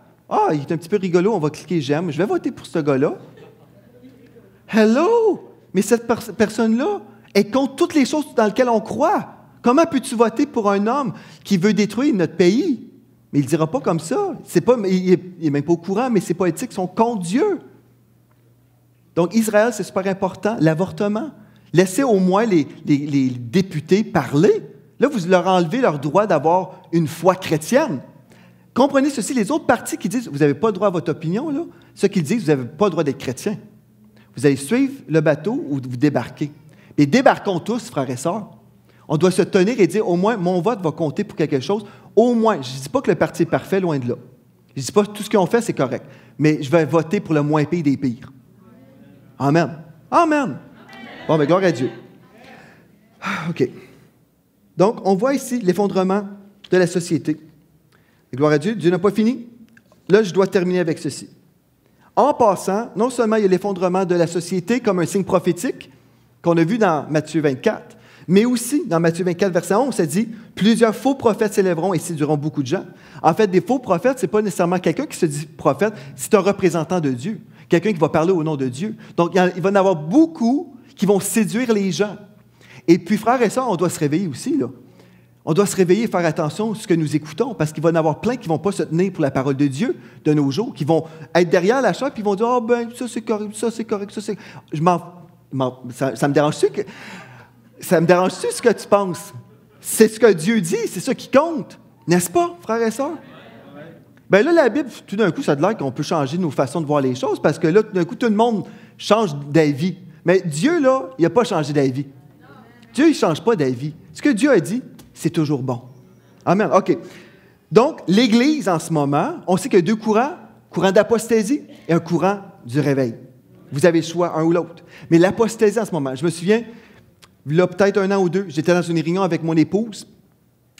il est un petit peu rigolo, on va cliquer j'aime, je vais voter pour ce gars-là. Hello! Mais cette personne-là est contre toutes les choses dans lesquelles on croit. Comment peux-tu voter pour un homme qui veut détruire notre pays? Mais il ne dira pas comme ça. Il n'est même pas au courant, mais ses politiques sont contre Dieu. Donc, Israël, c'est super important. L'avortement. Laissez au moins les députés parler. Là, vous leur enlevez leur droit d'avoir une foi chrétienne. Comprenez ceci, les autres partis qui disent, vous n'avez pas le droit à votre opinion, là, ceux qui disent, vous n'avez pas le droit d'être chrétien. Vous allez suivre le bateau ou vous débarquez. Et débarquons tous, frères et sœurs. On doit se tenir et dire, au moins, mon vote va compter pour quelque chose. Au moins, je ne dis pas que le parti est parfait, loin de là. Je ne dis pas que tout ce qu'ils ont fait, c'est correct. Mais je vais voter pour le moins pire des pires. Amen. Amen. Bon, mais gloire à Dieu. OK. Donc, on voit ici l'effondrement de la société. Et gloire à Dieu, Dieu n'a pas fini. Là, je dois terminer avec ceci. En passant, non seulement il y a l'effondrement de la société comme un signe prophétique qu'on a vu dans Matthieu 24, mais aussi dans Matthieu 24, verset 11, ça dit « Plusieurs faux prophètes s'élèveront et séduiront beaucoup de gens. » En fait, des faux prophètes, ce n'est pas nécessairement quelqu'un qui se dit prophète, c'est un représentant de Dieu, quelqu'un qui va parler au nom de Dieu. Donc, il va y en avoir beaucoup qui vont séduire les gens. Et puis, frères et sœurs, on doit se réveiller aussi, là. On doit se réveiller et faire attention à ce que nous écoutons, parce qu'il va y en avoir plein qui ne vont pas se tenir pour la parole de Dieu de nos jours, qui vont être derrière la chaire, puis ils vont dire « Ah, ben, ça c'est correct, ça c'est correct, ça c'est... » Ça me dérange-tu que... Ça me dérange-tu ce que tu penses? C'est ce que Dieu dit, c'est ça qui compte. N'est-ce pas, frères et sœurs? Bien là, la Bible, tout d'un coup, ça a l'air qu'on peut changer nos façons de voir les choses, parce que là, tout d'un coup, tout le monde change d'avis. Mais Dieu, là, il n'a pas changé d'avis. Dieu, il ne change pas d'avis. Ce que Dieu a dit, c'est toujours bon. Amen. OK. Donc, l'Église, en ce moment, on sait qu'il y a deux courants, courant d'apostasie et un courant du réveil. Vous avez le choix, un ou l'autre. Mais l'apostasie, en ce moment, je me souviens, là, peut-être 1 an ou 2, j'étais dans une réunion avec mon épouse.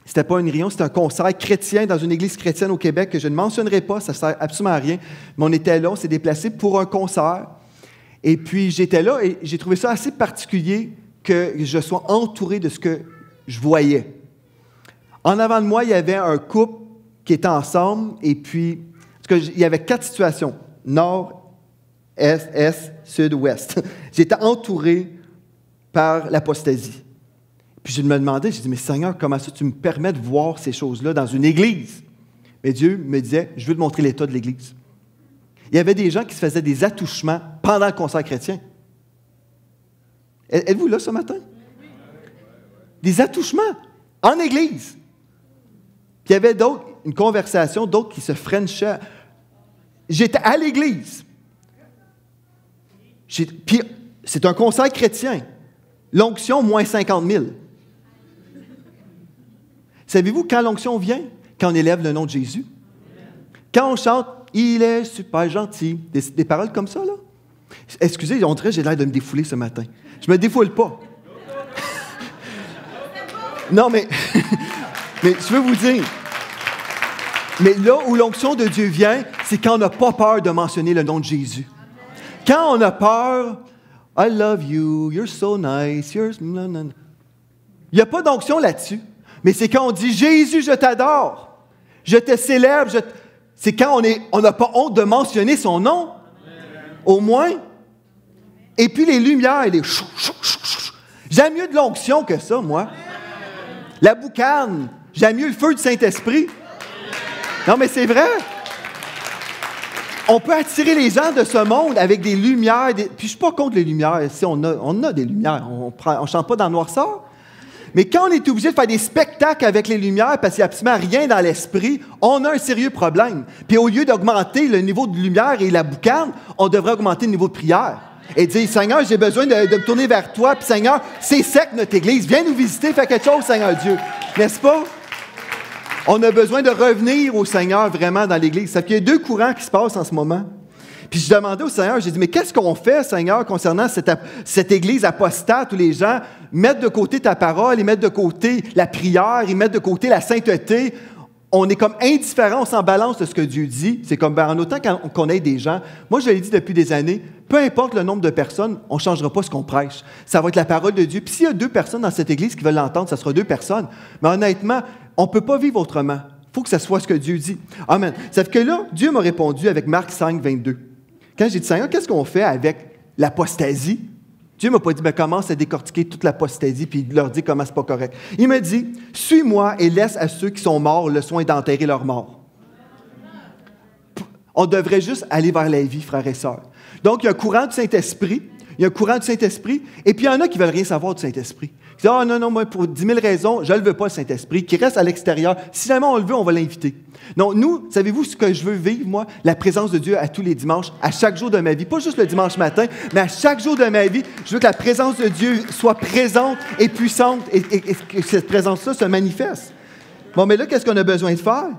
C'était pas une réunion, c'était un concert chrétien dans une église chrétienne au Québec que je ne mentionnerai pas, ça ne sert absolument à rien. Mais on était là, on s'est déplacé pour un concert. Et puis, j'étais là et j'ai trouvé ça assez particulier que je sois entouré de ce que je voyais. En avant de moi, il y avait un couple qui était ensemble et puis, il y avait 4 situations. Nord, est, sud, ouest. J'étais entouré par l'apostasie. Puis je me demandais, j'ai dit, mais Seigneur, comment ça tu me permets de voir ces choses-là dans une église? Mais Dieu me disait, je veux te montrer l'état de l'église. Il y avait des gens qui se faisaient des attouchements pendant le concert chrétien. Êtes-vous là ce matin? Des attouchements en église. Puis il y avait d'autres, une conversation, d'autres qui se frenchaient. J'étais à l'église. Puis c'est un concert chrétien. L'onction, moins 50 000. Savez-vous quand l'onction vient? Quand on élève le nom de Jésus. Quand on chante « Il est super gentil », des paroles comme ça, là. Excusez, on dirait que j'ai l'air de me défouler ce matin. Je me défoule pas. Non, mais je veux vous dire, mais là où l'onction de Dieu vient, c'est quand on n'a pas peur de mentionner le nom de Jésus. Quand on a peur, « I love you, you're so nice, you're... » Il n'y a pas d'onction là-dessus. Mais c'est quand on dit « Jésus, je t'adore, je te célèbre. » C'est quand on n'a pas honte de mentionner son nom, au moins. Et puis les lumières, les chou, chou, chou, chou. J'aime mieux de l'onction que ça, moi. La boucane, j'aime mieux le feu du Saint-Esprit. Non, mais c'est vrai. On peut attirer les gens de ce monde avec des lumières. Puis je ne suis pas contre les lumières. Si on a des lumières. On ne chante pas dans le noirceur. Mais quand on est obligé de faire des spectacles avec les lumières parce qu'il n'y a absolument rien dans l'esprit, on a un sérieux problème. Puis au lieu d'augmenter le niveau de lumière et la boucane, on devrait augmenter le niveau de prière. Et dire, Seigneur, j'ai besoin de me tourner vers toi. Puis Seigneur, c'est sec notre Église. Viens nous visiter, fais quelque chose, Seigneur Dieu. N'est-ce pas? On a besoin de revenir au Seigneur vraiment dans l'Église. Ça fait qu'il y a 2 courants qui se passent en ce moment. Puis je demandais au Seigneur, j'ai dit, mais qu'est-ce qu'on fait, Seigneur, concernant cette Église apostate où les gens mettent de côté ta parole, ils mettent de côté la prière, ils mettent de côté la sainteté. On est comme indifférent, on s'en balance de ce que Dieu dit. C'est comme, en autant qu'on ait des gens. Moi, je l'ai dit depuis des années, peu importe le nombre de personnes, on ne changera pas ce qu'on prêche. Ça va être la parole de Dieu. Puis s'il y a 2 personnes dans cette Église qui veulent l'entendre, ça sera 2 personnes. Mais honnêtement, on ne peut pas vivre autrement. Il faut que ça soit ce que Dieu dit. Amen. Ça fait que là, Dieu m'a répondu avec Marc 5, 22. Quand j'ai dit, Seigneur, qu'est-ce qu'on fait avec l'apostasie? Dieu ne m'a pas dit, commence à décortiquer toute l'apostasie puis leur dire comment c'est pas correct. Il m'a dit, suis-moi et laisse à ceux qui sont morts le soin d'enterrer leurs morts. On devrait juste aller vers la vie, frères et sœurs. Donc, il y a un courant du Saint-Esprit, Il y a un courant du Saint-Esprit. Et puis, il y en a qui ne veulent rien savoir du Saint-Esprit. Ils disent, ah non, moi, pour 10 000 raisons, je ne le veux pas, le Saint-Esprit, qui reste à l'extérieur. Si jamais on le veut, on va l'inviter. Non, nous, savez-vous ce que je veux vivre, moi? La présence de Dieu à tous les dimanches, à chaque jour de ma vie. Pas juste le dimanche matin, mais à chaque jour de ma vie, je veux que la présence de Dieu soit présente et puissante et que cette présence-là se manifeste. Bon, mais là, qu'est-ce qu'on a besoin de faire?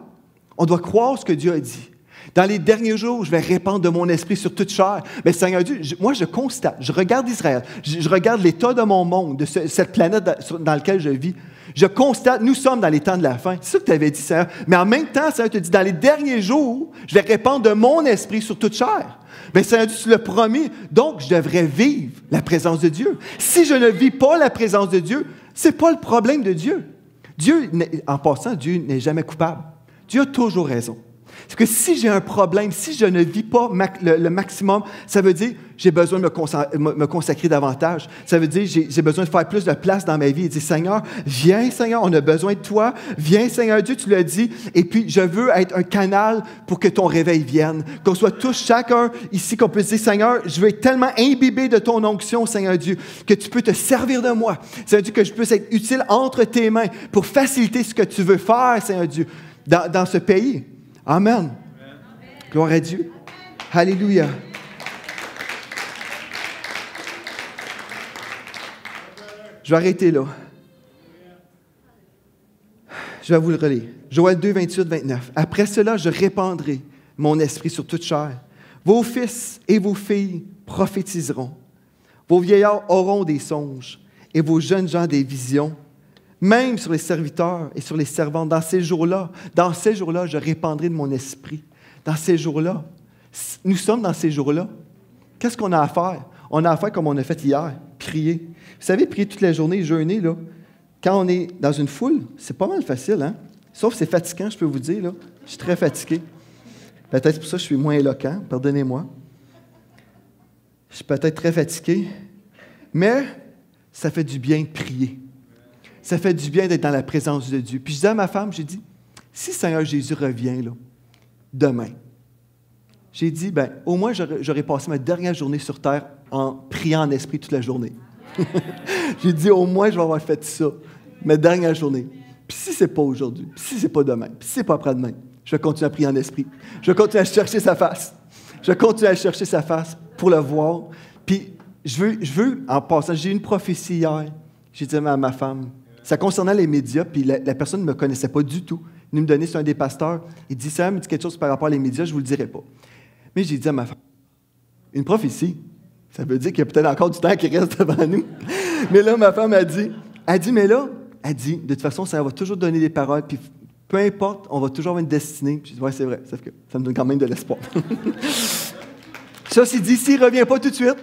On doit croire ce que Dieu a dit. Dans les derniers jours, je vais répandre de mon esprit sur toute chair. Mais Seigneur Dieu, moi, je constate, je regarde Israël, je regarde l'état de mon monde, de cette planète dans laquelle je vis. Je constate, nous sommes dans les temps de la fin. C'est ça que tu avais dit, Seigneur. Mais en même temps, Seigneur te dit, dans les derniers jours, je vais répandre de mon esprit sur toute chair. Bien, Seigneur Dieu, tu l'as promis. Donc, je devrais vivre la présence de Dieu. Si je ne vis pas la présence de Dieu, ce n'est pas le problème de Dieu. Dieu, en passant, Dieu n'est jamais coupable. Dieu a toujours raison. C'est que si j'ai un problème, si je ne vis pas le maximum, ça veut dire que j'ai besoin de me consacrer davantage. Ça veut dire que j'ai besoin de faire plus de place dans ma vie et dire, Seigneur, viens Seigneur, on a besoin de toi. Viens Seigneur Dieu, tu l'as dit. Et puis, je veux être un canal pour que ton réveil vienne. Qu'on soit tous, chacun ici, qu'on puisse dire, Seigneur, je veux être tellement imbibé de ton onction, Seigneur Dieu, que tu peux te servir de moi. Seigneur Dieu, que je puisse être utile entre tes mains pour faciliter ce que tu veux faire, Seigneur Dieu, dans ce pays. Amen. Amen. Gloire à Dieu. Alléluia. Je vais arrêter là. Je vais vous le relire. Joël 2, 28, 29. Après cela, je répandrai mon esprit sur toute chair. Vos fils et vos filles prophétiseront. Vos vieillards auront des songes et vos jeunes gens des visions. Même sur les serviteurs et sur les servantes, dans ces jours-là, je répandrai de mon esprit. Dans ces jours-là, nous sommes dans ces jours-là. Qu'est-ce qu'on a à faire? On a à faire comme on a fait hier, prier. Vous savez, prier toute la journée, jeûner, là, quand on est dans une foule, c'est pas mal facile, hein? Sauf que c'est fatigant, je peux vous dire, là. Je suis très fatigué. Peut-être pour ça que je suis moins éloquent, pardonnez-moi. Je suis peut-être très fatigué, mais ça fait du bien de prier. Ça fait du bien d'être dans la présence de Dieu. Puis je dis à ma femme, j'ai dit, si Seigneur Jésus revient là, demain, j'ai dit, ben au moins j'aurais passé ma dernière journée sur terre en priant en esprit toute la journée. J'ai dit, au moins je vais avoir fait ça, ma dernière journée. Puis si ce n'est pas aujourd'hui, puis si ce n'est pas demain, puis si ce n'est pas après-demain, je vais continuer à prier en esprit. Je vais continuer à chercher sa face. Je vais continuer à chercher sa face pour le voir. Puis je veux en passant, j'ai eu une prophétie hier. J'ai dit à ma femme, ça concernait les médias, puis la personne ne me connaissait pas du tout. Il me donnait, c'est un des pasteurs. Il dit, Sam, me dit quelque chose par rapport aux médias, je ne vous le dirai pas. Mais j'ai dit à ma femme, une prophétie, ça veut dire qu'il y a peut-être encore du temps qui reste devant nous. Mais là, ma femme a dit, de toute façon, ça va toujours donner des paroles, puis peu importe, on va toujours avoir une destinée. J'ai dit, ouais, c'est vrai, sauf que ça me donne quand même de l'espoir. Ça, c'est dit, s'il ne revient pas tout de suite,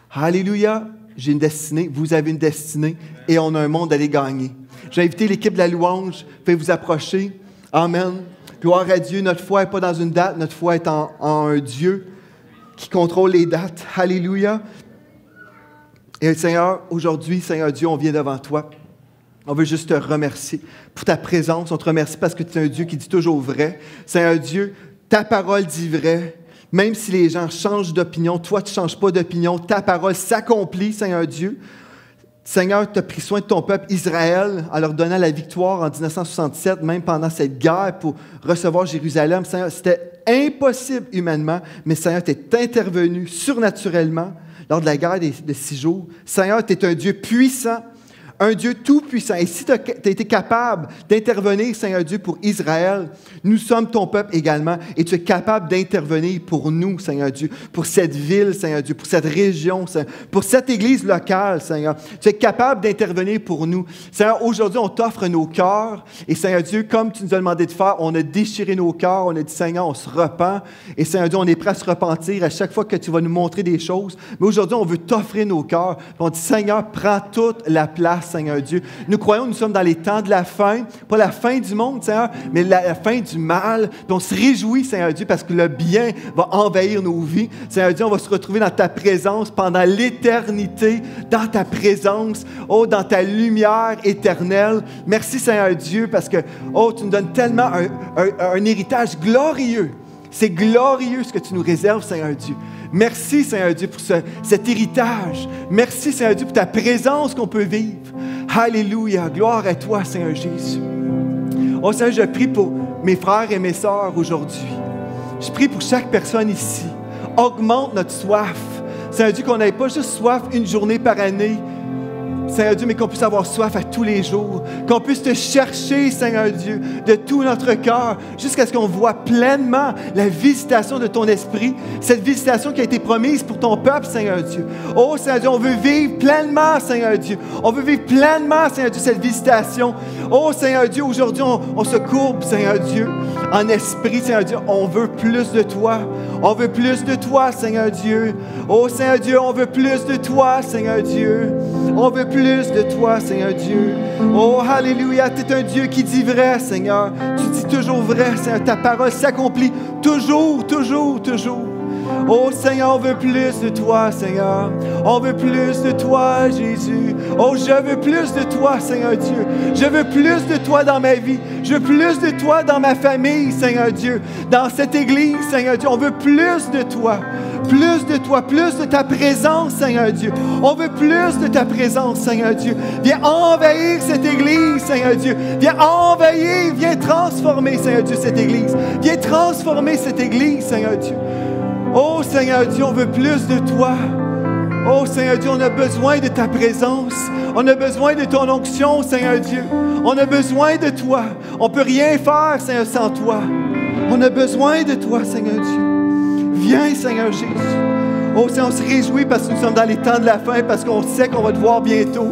alléluia, j'ai une destinée, vous avez une destinée, et on a un monde à aller gagner. J'ai invité l'équipe de la louange, faites vous approcher. Amen. Gloire à Dieu, notre foi n'est pas dans une date, notre foi est en un Dieu qui contrôle les dates. Alléluia. Et Seigneur, aujourd'hui, Seigneur Dieu, on vient devant toi. On veut juste te remercier pour ta présence. On te remercie parce que tu es un Dieu qui dit toujours vrai. Seigneur Dieu, ta parole dit vrai. Même si les gens changent d'opinion, toi, tu ne changes pas d'opinion. Ta parole s'accomplit, Seigneur Dieu. Seigneur, tu as pris soin de ton peuple Israël en leur donnant la victoire en 1967, même pendant cette guerre pour recevoir Jérusalem. Seigneur, c'était impossible humainement, mais Seigneur, tu es intervenu surnaturellement lors de la guerre de 6 jours. Seigneur, tu es un Dieu puissant, un Dieu tout-puissant. Et si tu as été capable d'intervenir, Seigneur Dieu, pour Israël, nous sommes ton peuple également. Et tu es capable d'intervenir pour nous, Seigneur Dieu, pour cette ville, Seigneur Dieu, pour cette région, Seigneur, pour cette église locale, Seigneur. Tu es capable d'intervenir pour nous. Seigneur, aujourd'hui, on t'offre nos cœurs. Et Seigneur Dieu, comme tu nous as demandé de faire, on a déchiré nos cœurs. On a dit, Seigneur, on se repent. Et Seigneur Dieu, on est prêt à se repentir à chaque fois que tu vas nous montrer des choses. Mais aujourd'hui, on veut t'offrir nos cœurs. On dit, Seigneur, prends toute la place, Seigneur Dieu. Nous croyons que nous sommes dans les temps de la fin, pas la fin du monde, Seigneur, mais la fin du mal. Puis on se réjouit, Seigneur Dieu, parce que le bien va envahir nos vies. Seigneur Dieu, on va se retrouver dans ta présence pendant l'éternité, dans ta présence, oh, dans ta lumière éternelle. Merci, Seigneur Dieu, parce que, oh, tu nous donnes tellement un héritage glorieux. C'est glorieux ce que tu nous réserves, Seigneur Dieu. Merci, Seigneur Dieu, pour cet héritage. Merci, Seigneur Dieu, pour ta présence qu'on peut vivre. Alléluia. Gloire à toi, Seigneur Jésus. Oh Seigneur, je prie pour mes frères et mes sœurs aujourd'hui. Je prie pour chaque personne ici. Augmente notre soif. Seigneur Dieu, qu'on n'ait pas juste soif une journée par année, Seigneur Dieu, mais qu'on puisse avoir soif à tous les jours, qu'on puisse te chercher, Seigneur Dieu, de tout notre cœur, jusqu'à ce qu'on voit pleinement la visitation de ton esprit, cette visitation qui a été promise pour ton peuple, Seigneur Dieu. Oh, Seigneur Dieu, on veut vivre pleinement, Seigneur Dieu. On veut vivre pleinement, Seigneur Dieu, cette visitation. Oh, Seigneur Dieu, aujourd'hui, on se courbe, Seigneur Dieu, en esprit, Seigneur Dieu. On veut plus de toi. On veut plus de toi, Seigneur Dieu. Oh, Seigneur Dieu, on veut plus de toi, Seigneur Dieu. On veut plus de toi, Seigneur Dieu. Oh, alléluia, tu es un Dieu qui dit vrai, Seigneur. Tu dis toujours vrai, Seigneur. Ta parole s'accomplit toujours, toujours, toujours. Oh, Seigneur, on veut plus de toi, Seigneur. On veut plus de toi, Jésus. Oh, je veux plus de toi, Seigneur Dieu. Je veux plus de toi dans ma vie. Je veux plus de toi dans ma famille, Seigneur Dieu. Dans cette église, Seigneur Dieu. On veut plus de toi. Plus de toi, plus de ta présence, Seigneur Dieu. On veut plus de ta présence, Seigneur Dieu. Viens envahir cette église, Seigneur Dieu. Viens envahir, viens transformer, Seigneur Dieu, cette église. Viens transformer cette église, Seigneur Dieu. Oh, Seigneur Dieu, on veut plus de toi. Oh, Seigneur Dieu, on a besoin de ta présence. On a besoin de ton onction, Seigneur Dieu. On a besoin de toi. On ne peut rien faire, Seigneur, sans toi. On a besoin de toi, Seigneur Dieu. Viens, Seigneur Jésus. Oh, Seigneur, on se réjouit parce que nous sommes dans les temps de la fin, parce qu'on sait qu'on va te voir bientôt.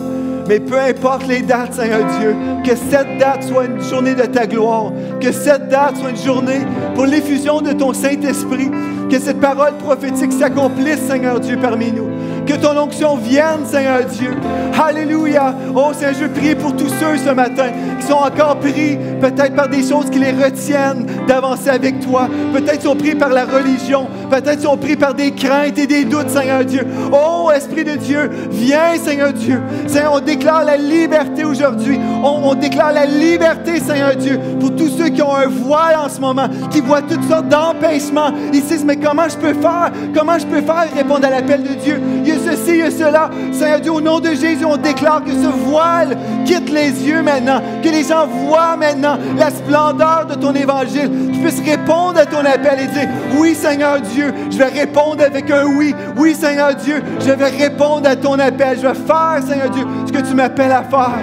Mais peu importe les dates, Seigneur Dieu, que cette date soit une journée de ta gloire, que cette date soit une journée pour l'effusion de ton Saint-Esprit, que cette parole prophétique s'accomplisse, Seigneur Dieu, parmi nous. Que ton onction vienne, Seigneur Dieu. Alléluia. Oh, Seigneur, je prie pour tous ceux ce matin qui sont encore pris peut-être par des choses qui les retiennent d'avancer avec toi. Peut-être sont pris par la religion. Peut-être sont pris par des craintes et des doutes, Seigneur Dieu. Oh, Esprit de Dieu, viens, Seigneur Dieu. Seigneur, on déclare la liberté aujourd'hui. On déclare la liberté, Seigneur Dieu, pour tous ceux qui ont un voile en ce moment, qui voient toutes sortes d'empêchements. Ils se disent, mais comment je peux faire? Comment je peux faire répondre à l'appel de Dieu? Il y a ceci, il y a cela. Seigneur Dieu, au nom de Jésus, on déclare que ce voile quitte les yeux maintenant, que les gens voient maintenant la splendeur de ton évangile, qu'ils puissent répondre à ton appel et dire, oui, Seigneur Dieu, je vais répondre avec un oui. Oui, Seigneur Dieu, je vais répondre à ton appel. Je vais faire, Seigneur Dieu, ce que tu m'appelles à faire.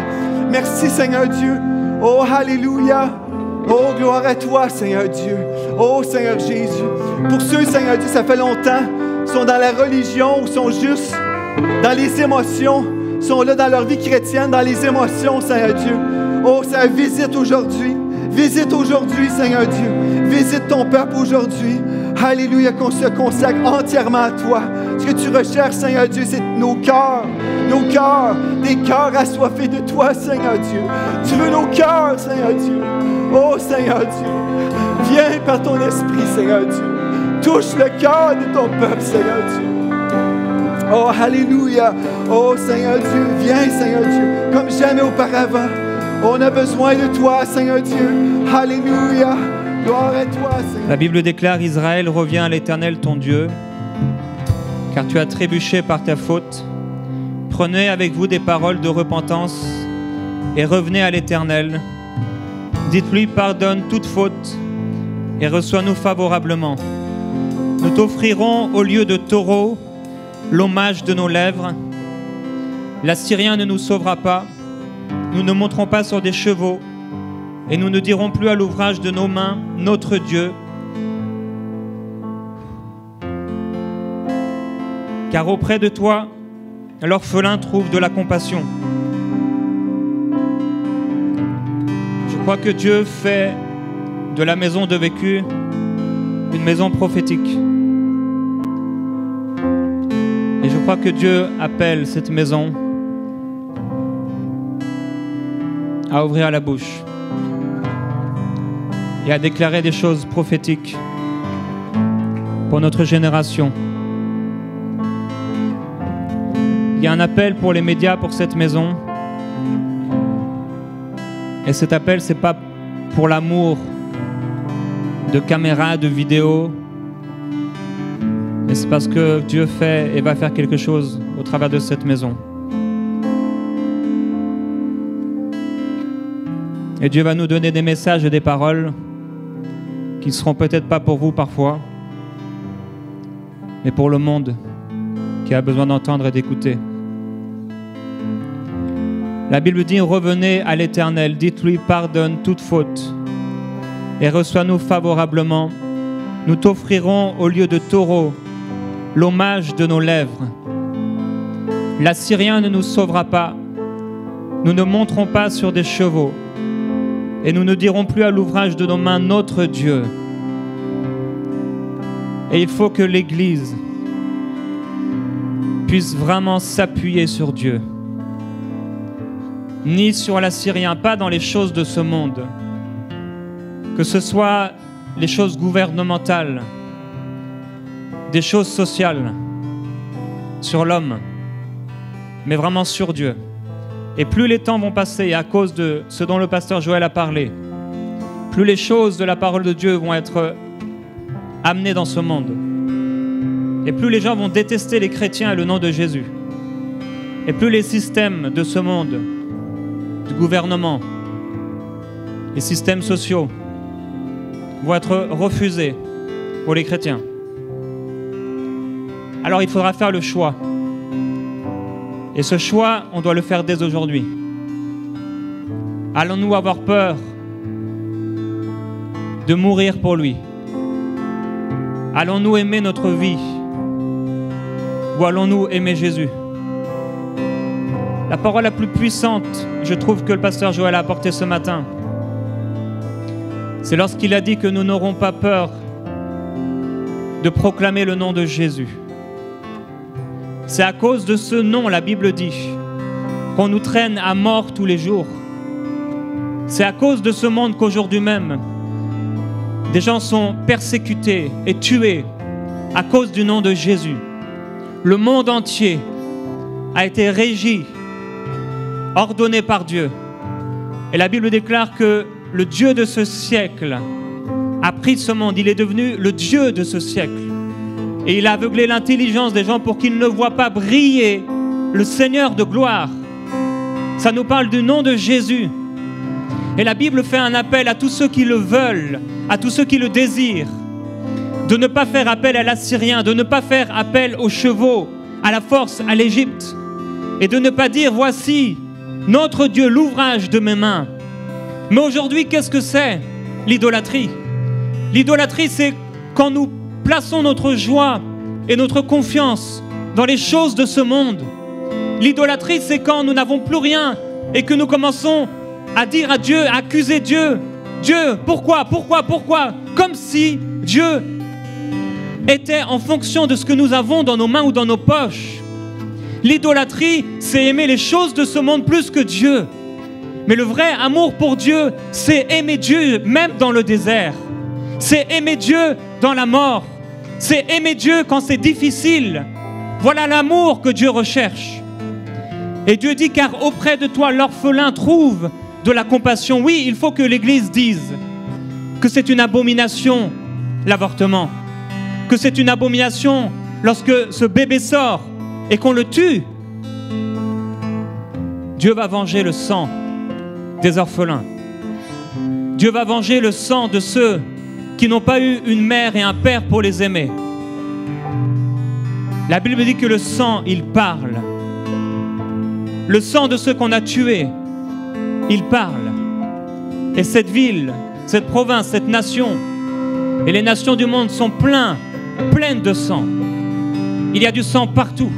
Merci, Seigneur Dieu. Oh, alléluia. Oh, gloire à toi, Seigneur Dieu. Oh, Seigneur Jésus. Pour ceux, Seigneur Dieu, ça fait longtemps, sont dans la religion ou sont juste dans les émotions, sont là dans leur vie chrétienne, dans les émotions, Seigneur Dieu. Oh, Seigneur, visite aujourd'hui. Visite aujourd'hui, Seigneur Dieu. Visite ton peuple aujourd'hui. Alléluia, qu'on se consacre entièrement à toi. Ce que tu recherches, Seigneur Dieu, c'est nos cœurs, des cœurs assoiffés de toi, Seigneur Dieu. Tu veux nos cœurs, Seigneur Dieu. Oh, Seigneur Dieu, viens par ton esprit, Seigneur Dieu. Touche le cœur de ton peuple, Seigneur Dieu. Oh, alléluia. Oh, Seigneur Dieu, viens, Seigneur Dieu, comme jamais auparavant. On a besoin de toi, Seigneur Dieu. Alléluia. Gloire à toi, Seigneur. La Bible déclare, Israël, reviens à l'Éternel ton Dieu, car tu as trébuché par ta faute. Prenez avec vous des paroles de repentance et revenez à l'Éternel. Dites-lui, pardonne toute faute et reçois-nous favorablement. Nous t'offrirons au lieu de taureau l'hommage de nos lèvres. L'Assyrien ne nous sauvera pas. Nous ne monterons pas sur des chevaux et nous ne dirons plus à l'ouvrage de nos mains, notre Dieu. Car auprès de toi, l'orphelin trouve de la compassion. Je crois que Dieu fait de la maison de vécu une maison prophétique. Et je crois que Dieu appelle cette maison à ouvrir la bouche et à déclarer des choses prophétiques pour notre génération. Il y a un appel pour les médias pour cette maison. Et cet appel, ce n'est pas pour l'amour de caméras, de vidéos. Mais c'est parce que Dieu fait et va faire quelque chose au travers de cette maison. Et Dieu va nous donner des messages et des paroles qui ne seront peut-être pas pour vous parfois, mais pour le monde qui a besoin d'entendre et d'écouter. La Bible dit « Revenez à l'Éternel, dites-lui pardonne toute faute et reçois-nous favorablement. Nous t'offrirons au lieu de taureau l'hommage de nos lèvres. L'Assyrien ne nous sauvera pas, nous ne monterons pas sur des chevaux. Et nous ne dirons plus à l'ouvrage de nos mains notre Dieu. » Et il faut que l'Église puisse vraiment s'appuyer sur Dieu. Ni sur l'Assyrien, pas dans les choses de ce monde. Que ce soit les choses gouvernementales, des choses sociales, sur l'homme, mais vraiment sur Dieu. Et plus les temps vont passer, à cause de ce dont le pasteur Joël a parlé, plus les choses de la parole de Dieu vont être amenées dans ce monde. Et plus les gens vont détester les chrétiens et le nom de Jésus. Et plus les systèmes de ce monde, du gouvernement, les systèmes sociaux, vont être refusés pour les chrétiens. Alors il faudra faire le choix. Et ce choix, on doit le faire dès aujourd'hui. Allons-nous avoir peur de mourir pour lui? Allons-nous aimer notre vie? Ou allons-nous aimer Jésus? La parole la plus puissante, je trouve, que le pasteur Joël a apportée ce matin, c'est lorsqu'il a dit que nous n'aurons pas peur de proclamer le nom de Jésus. C'est à cause de ce nom, la Bible dit, qu'on nous traîne à mort tous les jours. C'est à cause de ce monde qu'aujourd'hui même, des gens sont persécutés et tués à cause du nom de Jésus. Le monde entier a été régi, ordonné par Dieu. Et la Bible déclare que le Dieu de ce siècle a pris ce monde. Il est devenu le Dieu de ce siècle. Et il a aveuglé l'intelligence des gens pour qu'ils ne voient pas briller le Seigneur de gloire. Ça nous parle du nom de Jésus. Et la Bible fait un appel à tous ceux qui le veulent, à tous ceux qui le désirent, de ne pas faire appel à l'Assyrien, de ne pas faire appel aux chevaux, à la force, à l'Égypte, et de ne pas dire « Voici notre Dieu, l'ouvrage de mes mains ». Mais aujourd'hui, qu'est-ce que c'est l'idolâtrie? L'idolâtrie, c'est quand nous plaçons notre joie et notre confiance dans les choses de ce monde. L'idolâtrie, c'est quand nous n'avons plus rien et que nous commençons à dire à Dieu, à accuser Dieu. Dieu, pourquoi? Comme si Dieu était en fonction de ce que nous avons dans nos mains ou dans nos poches. L'idolâtrie, c'est aimer les choses de ce monde plus que Dieu. Mais le vrai amour pour Dieu, c'est aimer Dieu même dans le désert. C'est aimer Dieu dans la mort. C'est aimer Dieu quand c'est difficile. Voilà l'amour que Dieu recherche. Et Dieu dit, car auprès de toi, l'orphelin trouve de la compassion. Oui, il faut que l'Église dise que c'est une abomination, l'avortement. Que c'est une abomination lorsque ce bébé sort et qu'on le tue. Dieu va venger le sang des orphelins. Dieu va venger le sang de ceux qui n'ont pas eu une mère et un père pour les aimer. La Bible dit que le sang, il parle. Le sang de ceux qu'on a tués, il parle. Et cette ville, cette province, cette nation et les nations du monde sont pleines de sang. Il y a du sang partout.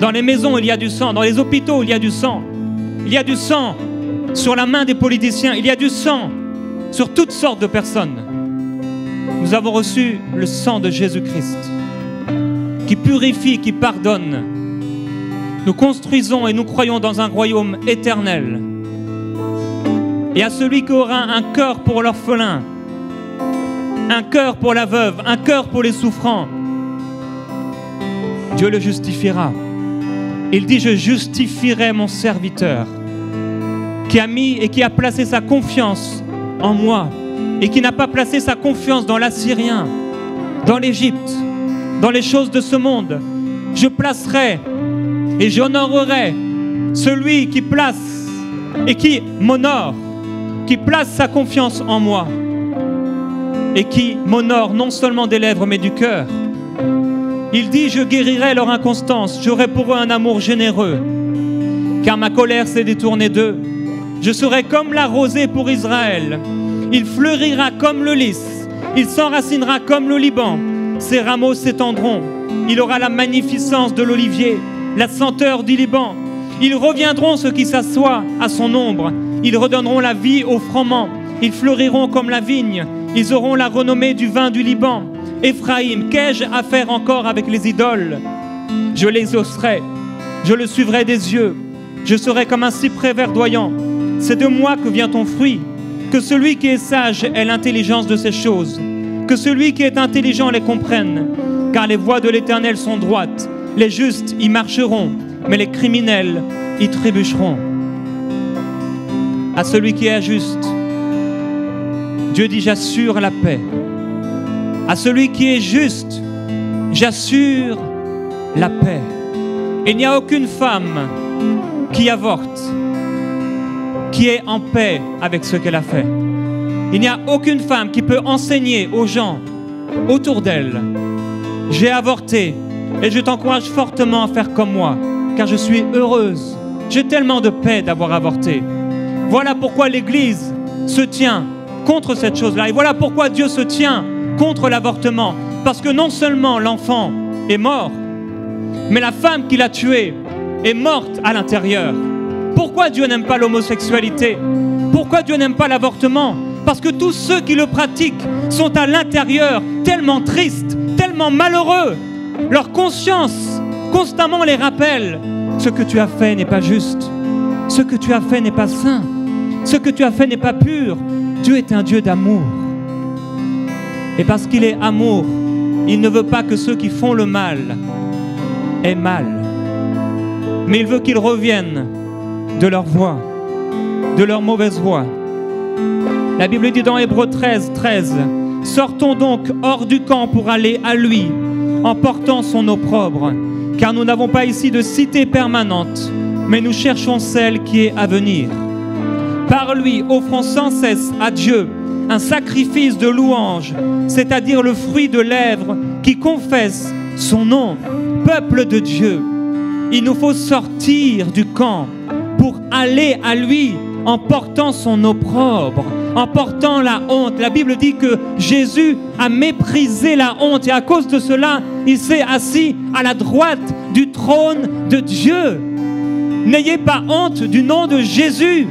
Dans les maisons, il y a du sang. Dans les hôpitaux, il y a du sang. Il y a du sang sur la main des politiciens. Il y a du sang sur toutes sortes de personnes. Nous avons reçu le sang de Jésus-Christ qui purifie, qui pardonne. Nous construisons et nous croyons dans un royaume éternel. Et à celui qui aura un cœur pour l'orphelin, un cœur pour la veuve, un cœur pour les souffrants, Dieu le justifiera. Il dit, je justifierai mon serviteur qui a mis et qui a placé sa confiance en moi. et qui n'a pas placé sa confiance dans l'Assyrien, dans l'Égypte, dans les choses de ce monde, je placerai et j'honorerai celui qui place et qui m'honore, qui place sa confiance en moi et qui m'honore non seulement des lèvres mais du cœur. Il dit, je guérirai leur inconstance, j'aurai pour eux un amour généreux, car ma colère s'est détournée d'eux. Je serai comme la rosée pour Israël, il fleurira comme le lys, il s'enracinera comme le Liban, ses rameaux s'étendront, il aura la magnificence de l'olivier, la senteur du Liban. Ils reviendront ceux qui s'assoient à son ombre, ils redonneront la vie aux froment, ils fleuriront comme la vigne, ils auront la renommée du vin du Liban. Éphraïm, qu'ai-je à faire encore avec les idoles? Je l'exaucerai, je le suivrai des yeux, je serai comme un cyprès verdoyant. C'est de moi que vient ton fruit. Que celui qui est sage ait l'intelligence de ces choses, que celui qui est intelligent les comprenne, car les voies de l'Éternel sont droites, les justes y marcheront, mais les criminels y trébucheront. À celui qui est juste, Dieu dit, j'assure la paix. À celui qui est juste, j'assure la paix. Il n'y a aucune femme qui avorte, qui est en paix avec ce qu'elle a fait. Il n'y a aucune femme qui peut enseigner aux gens autour d'elle, j'ai avorté et je t'encourage fortement à faire comme moi, car je suis heureuse. J'ai tellement de paix d'avoir avorté. Voilà pourquoi l'Église se tient contre cette chose-là. Et voilà pourquoi Dieu se tient contre l'avortement. Parce que non seulement l'enfant est mort, mais la femme qui l'a tué est morte à l'intérieur. Pourquoi Dieu n'aime pas l'homosexualité? Pourquoi Dieu n'aime pas l'avortement? Parce que tous ceux qui le pratiquent sont à l'intérieur tellement tristes, tellement malheureux. Leur conscience constamment les rappelle. Ce que tu as fait n'est pas juste. Ce que tu as fait n'est pas saint. Ce que tu as fait n'est pas pur. Dieu est un Dieu d'amour. Et parce qu'il est amour, il ne veut pas que ceux qui font le mal aient mal. Mais il veut qu'ils reviennent de leur voie, de leur mauvaise voie. La Bible dit dans Hébreux 13, 13, « Sortons donc hors du camp pour aller à lui, en portant son opprobre, car nous n'avons pas ici de cité permanente, mais nous cherchons celle qui est à venir. Par lui, offrons sans cesse à Dieu un sacrifice de louange, c'est-à-dire le fruit de lèvres qui confesse son nom, peuple de Dieu. » Il nous faut sortir du camp pour aller à lui en portant son opprobre, en portant la honte. La Bible dit que Jésus a méprisé la honte et à cause de cela, il s'est assis à la droite du trône de Dieu. N'ayez pas honte du nom de Jésus.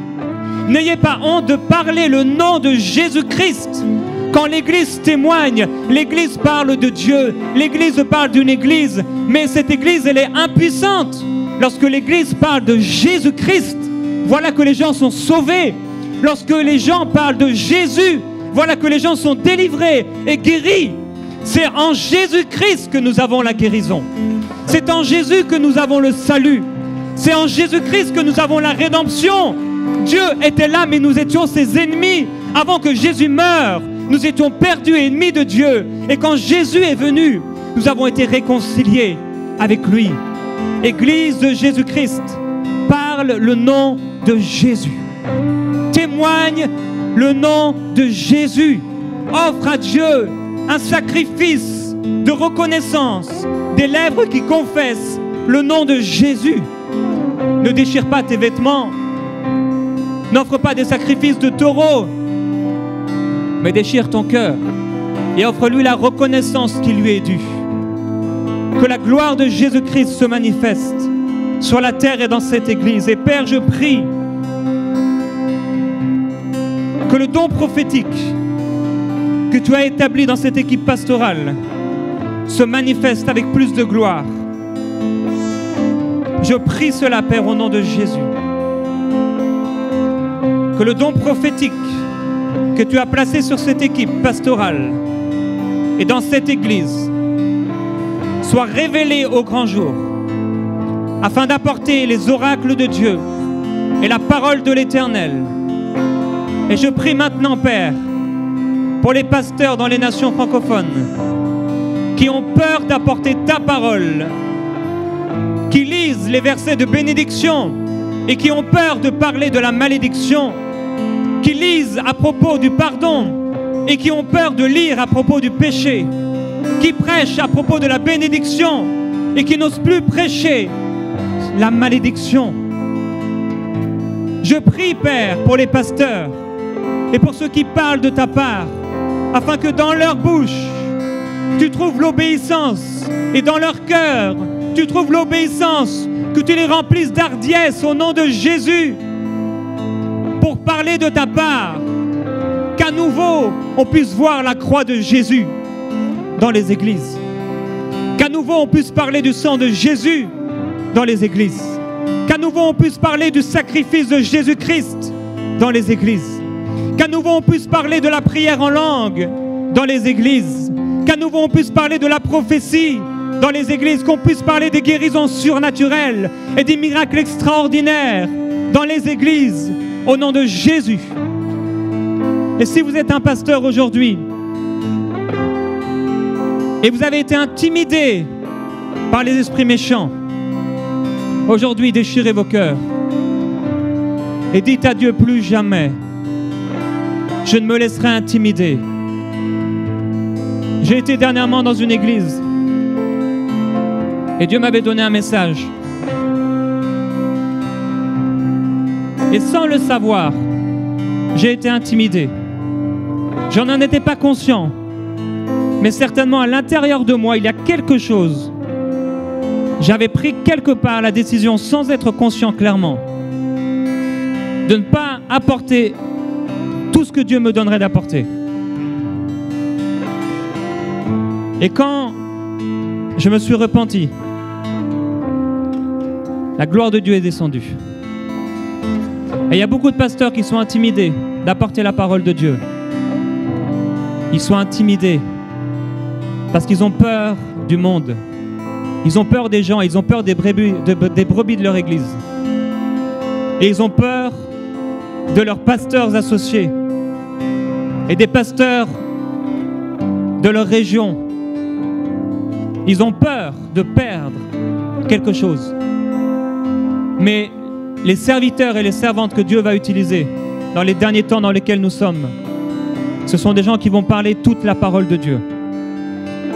N'ayez pas honte de parler le nom de Jésus-Christ. Quand l'Église témoigne, l'Église parle de Dieu, l'Église parle d'une Église, mais cette Église, elle est impuissante. Lorsque l'Église parle de Jésus-Christ, voilà que les gens sont sauvés. Lorsque les gens parlent de Jésus, voilà que les gens sont délivrés et guéris. C'est en Jésus-Christ que nous avons la guérison. C'est en Jésus que nous avons le salut. C'est en Jésus-Christ que nous avons la rédemption. Dieu était là, mais nous étions ses ennemis. Avant que Jésus meure, nous étions perdus et ennemis de Dieu. Et quand Jésus est venu, nous avons été réconciliés avec lui. Église de Jésus-Christ, parle le nom de Jésus. Témoigne le nom de Jésus. Offre à Dieu un sacrifice de reconnaissance, des lèvres qui confessent le nom de Jésus. Ne déchire pas tes vêtements. N'offre pas des sacrifices de taureaux, mais déchire ton cœur et offre-lui la reconnaissance qui lui est due. Que la gloire de Jésus-Christ se manifeste sur la terre et dans cette Église. Et Père, je prie que le don prophétique que tu as établi dans cette équipe pastorale se manifeste avec plus de gloire. Je prie cela, Père, au nom de Jésus. Que le don prophétique que tu as placé sur cette équipe pastorale et dans cette Église soit révélé au grand jour, afin d'apporter les oracles de Dieu et la parole de l'Éternel. Et je prie maintenant, Père, pour les pasteurs dans les nations francophones qui ont peur d'apporter ta parole, qui lisent les versets de bénédiction et qui ont peur de parler de la malédiction, qui lisent à propos du pardon et qui ont peur de lire à propos du péché, qui prêchent à propos de la bénédiction et qui n'osent plus prêcher la malédiction. Je prie, Père, pour les pasteurs et pour ceux qui parlent de ta part, afin que dans leur bouche, tu trouves l'obéissance et dans leur cœur, tu trouves l'obéissance, que tu les remplisses d'hardiesse au nom de Jésus pour parler de ta part, qu'à nouveau on puisse voir la croix de Jésus dans les églises, qu'à nouveau on puisse parler du sang de Jésus dans les églises, qu'à nouveau on puisse parler du sacrifice de Jésus-Christ dans les églises, qu'à nouveau on puisse parler de la prière en langue dans les églises, qu'à nouveau on puisse parler de la prophétie dans les églises, qu'on puisse parler des guérisons surnaturelles et des miracles extraordinaires dans les églises, au nom de Jésus. Et si vous êtes un pasteur aujourd'hui et vous avez été intimidé par les esprits méchants, aujourd'hui déchirez vos cœurs et dites à Dieu: plus jamais je ne me laisserai intimider. J'ai été dernièrement dans une église et Dieu m'avait donné un message. Et sans le savoir, j'ai été intimidé. Je n'en étais pas conscient, mais certainement à l'intérieur de moi, il y a quelque chose. J'avais pris quelque part la décision, sans être conscient clairement, de ne pas apporter tout ce que Dieu me donnerait d'apporter. Et quand je me suis repenti, la gloire de Dieu est descendue. Et il y a beaucoup de pasteurs qui sont intimidés d'apporter la parole de Dieu. Ils sont intimidés parce qu'ils ont peur du monde. Ils ont peur des gens, ils ont peur des brebis de leur église. Et ils ont peur de leurs pasteurs associés et des pasteurs de leur région. Ils ont peur de perdre quelque chose. Mais les serviteurs et les servantes que Dieu va utiliser dans les derniers temps dans lesquels nous sommes, ce sont des gens qui vont parler toute la parole de Dieu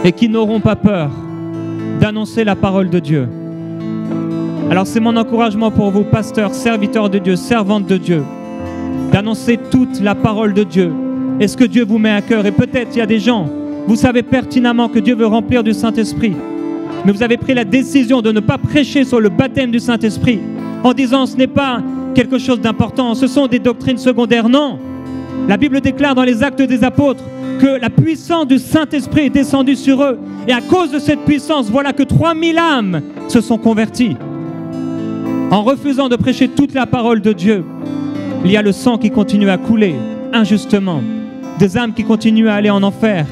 et qui n'auront pas peur d'annoncer la parole de Dieu. Alors c'est mon encouragement pour vous, pasteurs, serviteurs de Dieu, servantes de Dieu, d'annoncer toute la parole de Dieu et ce que Dieu vous met à cœur. Et peut-être il y a des gens, vous savez pertinemment que Dieu veut remplir du Saint-Esprit, mais vous avez pris la décision de ne pas prêcher sur le baptême du Saint-Esprit en disant ce n'est pas quelque chose d'important, ce sont des doctrines secondaires. Non, la Bible déclare dans les Actes des Apôtres que la puissance du Saint-Esprit est descendue sur eux. Et à cause de cette puissance, voilà que 3000 âmes se sont converties. En refusant de prêcher toute la parole de Dieu, il y a le sang qui continue à couler injustement, des âmes qui continuent à aller en enfer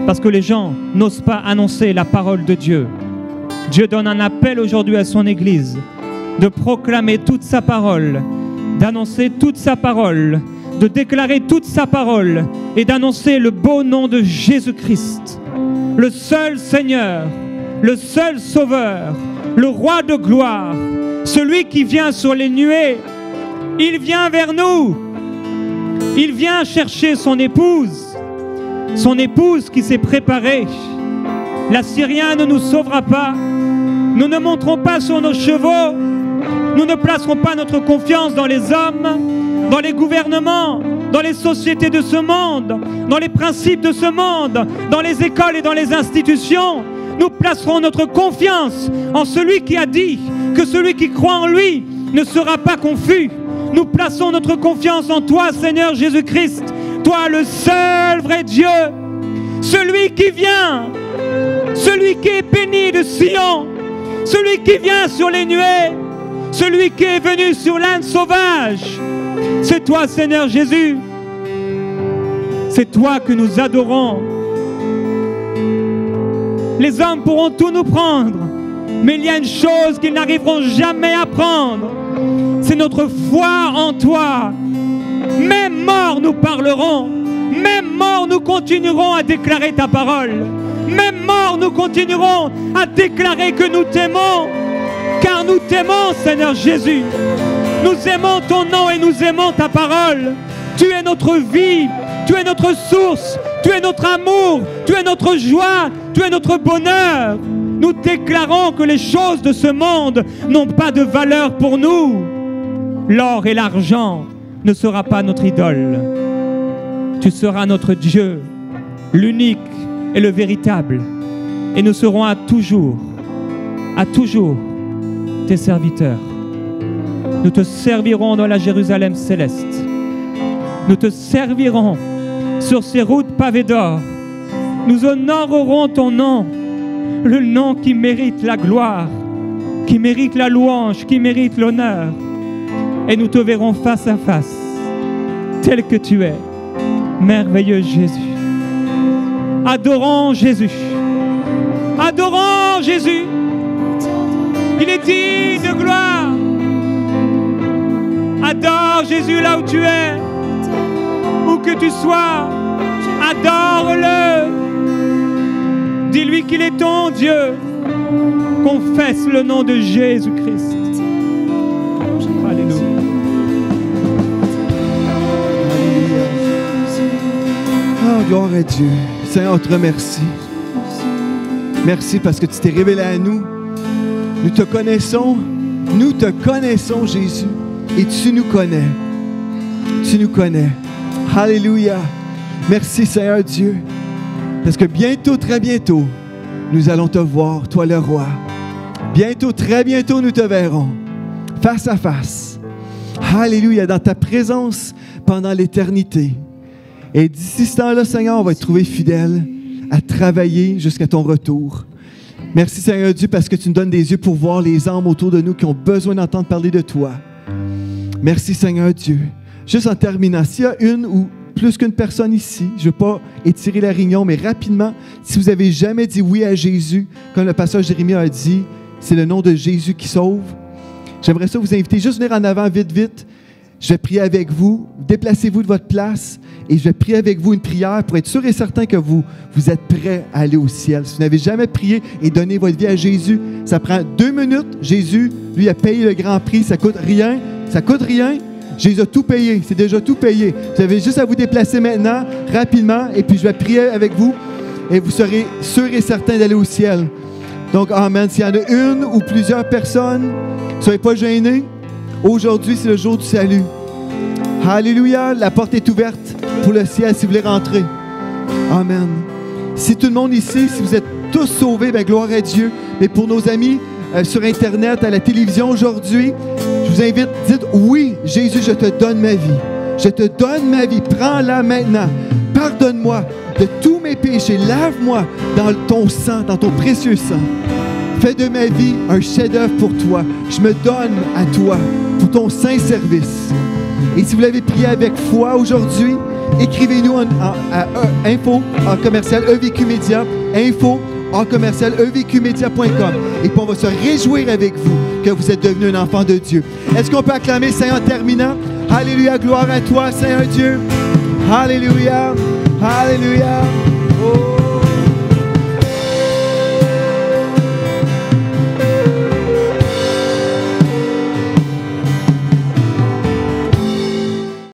parce que les gens n'osent pas annoncer la parole de Dieu. Dieu donne un appel aujourd'hui à son Église de proclamer toute sa parole, d'annoncer toute sa parole, de déclarer toute sa parole et d'annoncer le beau nom de Jésus-Christ, le seul Seigneur, le seul Sauveur, le Roi de gloire, celui qui vient sur les nuées. Il vient vers nous, il vient chercher son épouse qui s'est préparée. L'Assyrien ne nous sauvera pas, nous ne monterons pas sur nos chevaux, nous ne placerons pas notre confiance dans les hommes, dans les gouvernements, dans les sociétés de ce monde, dans les principes de ce monde, dans les écoles et dans les institutions. Nous placerons notre confiance en celui qui a dit que celui qui croit en lui ne sera pas confus. Nous plaçons notre confiance en toi, Seigneur Jésus-Christ, toi le seul vrai Dieu, celui qui vient, celui qui est béni de Sion, celui qui vient sur les nuées, celui qui est venu sur l'âne sauvage. C'est toi, Seigneur Jésus. C'est toi que nous adorons. Les hommes pourront tout nous prendre, mais il y a une chose qu'ils n'arriveront jamais à prendre. C'est notre foi en toi. Même morts, nous parlerons. Même mort, nous continuerons à déclarer ta parole. Même mort, nous continuerons à déclarer que nous t'aimons, car nous t'aimons, Seigneur Jésus. Nous aimons ton nom et nous aimons ta parole. Tu es notre vie, tu es notre source, tu es notre amour, tu es notre joie, tu es notre bonheur. Nous déclarons que les choses de ce monde n'ont pas de valeur pour nous. L'or et l'argent ne sera pas notre idole. Tu seras notre Dieu, l'unique et le véritable. Et nous serons à toujours tes serviteurs. Nous te servirons dans la Jérusalem céleste. Nous te servirons sur ces routes pavées d'or. Nous honorerons ton nom, le nom qui mérite la gloire, qui mérite la louange, qui mérite l'honneur. Et nous te verrons face à face, tel que tu es, merveilleux Jésus. Adorons Jésus. Adorons Jésus. Il est digne de gloire. Adore Jésus là où tu es, où que tu sois. Adore-le. Dis-lui qu'il est ton Dieu. Confesse le nom de Jésus-Christ. Alléluia. Oh, gloire à Dieu. Seigneur, on te remercie. Merci parce que tu t'es révélé à nous. Nous te connaissons, Jésus, et tu nous connais. Tu nous connais. Alléluia. Merci, Seigneur Dieu, parce que bientôt, très bientôt, nous allons te voir, toi le roi. Bientôt, très bientôt, nous te verrons, face à face. Alléluia, dans ta présence pendant l'éternité. Et d'ici ce temps-là, Seigneur, on va être trouvé fidèles à travailler jusqu'à ton retour. Merci, Seigneur Dieu, parce que tu nous donnes des yeux pour voir les âmes autour de nous qui ont besoin d'entendre parler de toi. Merci, Seigneur Dieu. Juste en terminant, s'il y a une ou plus qu'une personne ici, je ne veux pas étirer la réunion, mais rapidement, si vous n'avez jamais dit oui à Jésus, comme le pasteur Jérémie a dit, c'est le nom de Jésus qui sauve. J'aimerais ça vous inviter juste à venir en avant vite. Je vais prier avec vous. Déplacez-vous de votre place et je vais prier avec vous une prière pour être sûr et certain que vous êtes prêts à aller au ciel. Si vous n'avez jamais prié et donné votre vie à Jésus, ça prend 2 minutes. Jésus, lui, a payé le grand prix. Ça coûte rien. Ça coûte rien. Jésus a tout payé. C'est déjà tout payé. Vous avez juste à vous déplacer maintenant, rapidement, et puis je vais prier avec vous et vous serez sûr et certain d'aller au ciel. Donc, amen. S'il y en a une ou plusieurs personnes, ne soyez pas gênés. Aujourd'hui, c'est le jour du salut. Alléluia. La porte est ouverte pour le ciel si vous voulez rentrer. Amen. Si tout le monde ici, si vous êtes tous sauvés, bien, gloire à Dieu. Mais pour nos amis sur Internet, à la télévision aujourd'hui, je vous invite, dites oui, Jésus, je te donne ma vie. Je te donne ma vie. Prends-la maintenant. Pardonne-moi de tous mes péchés. Lave-moi dans ton sang, dans ton précieux sang. Fais de ma vie un chef-d'œuvre pour toi. Je me donne à toi pour ton saint service. Et si vous l'avez prié avec foi aujourd'hui, écrivez-nous à info@evqmedia, info@evqmedia.com. Et puis on va se réjouir avec vous que vous êtes devenu un enfant de Dieu. Est-ce qu'on peut acclamer le Seigneur en terminant? Alléluia, gloire à toi, Seigneur Dieu. Alléluia, alléluia.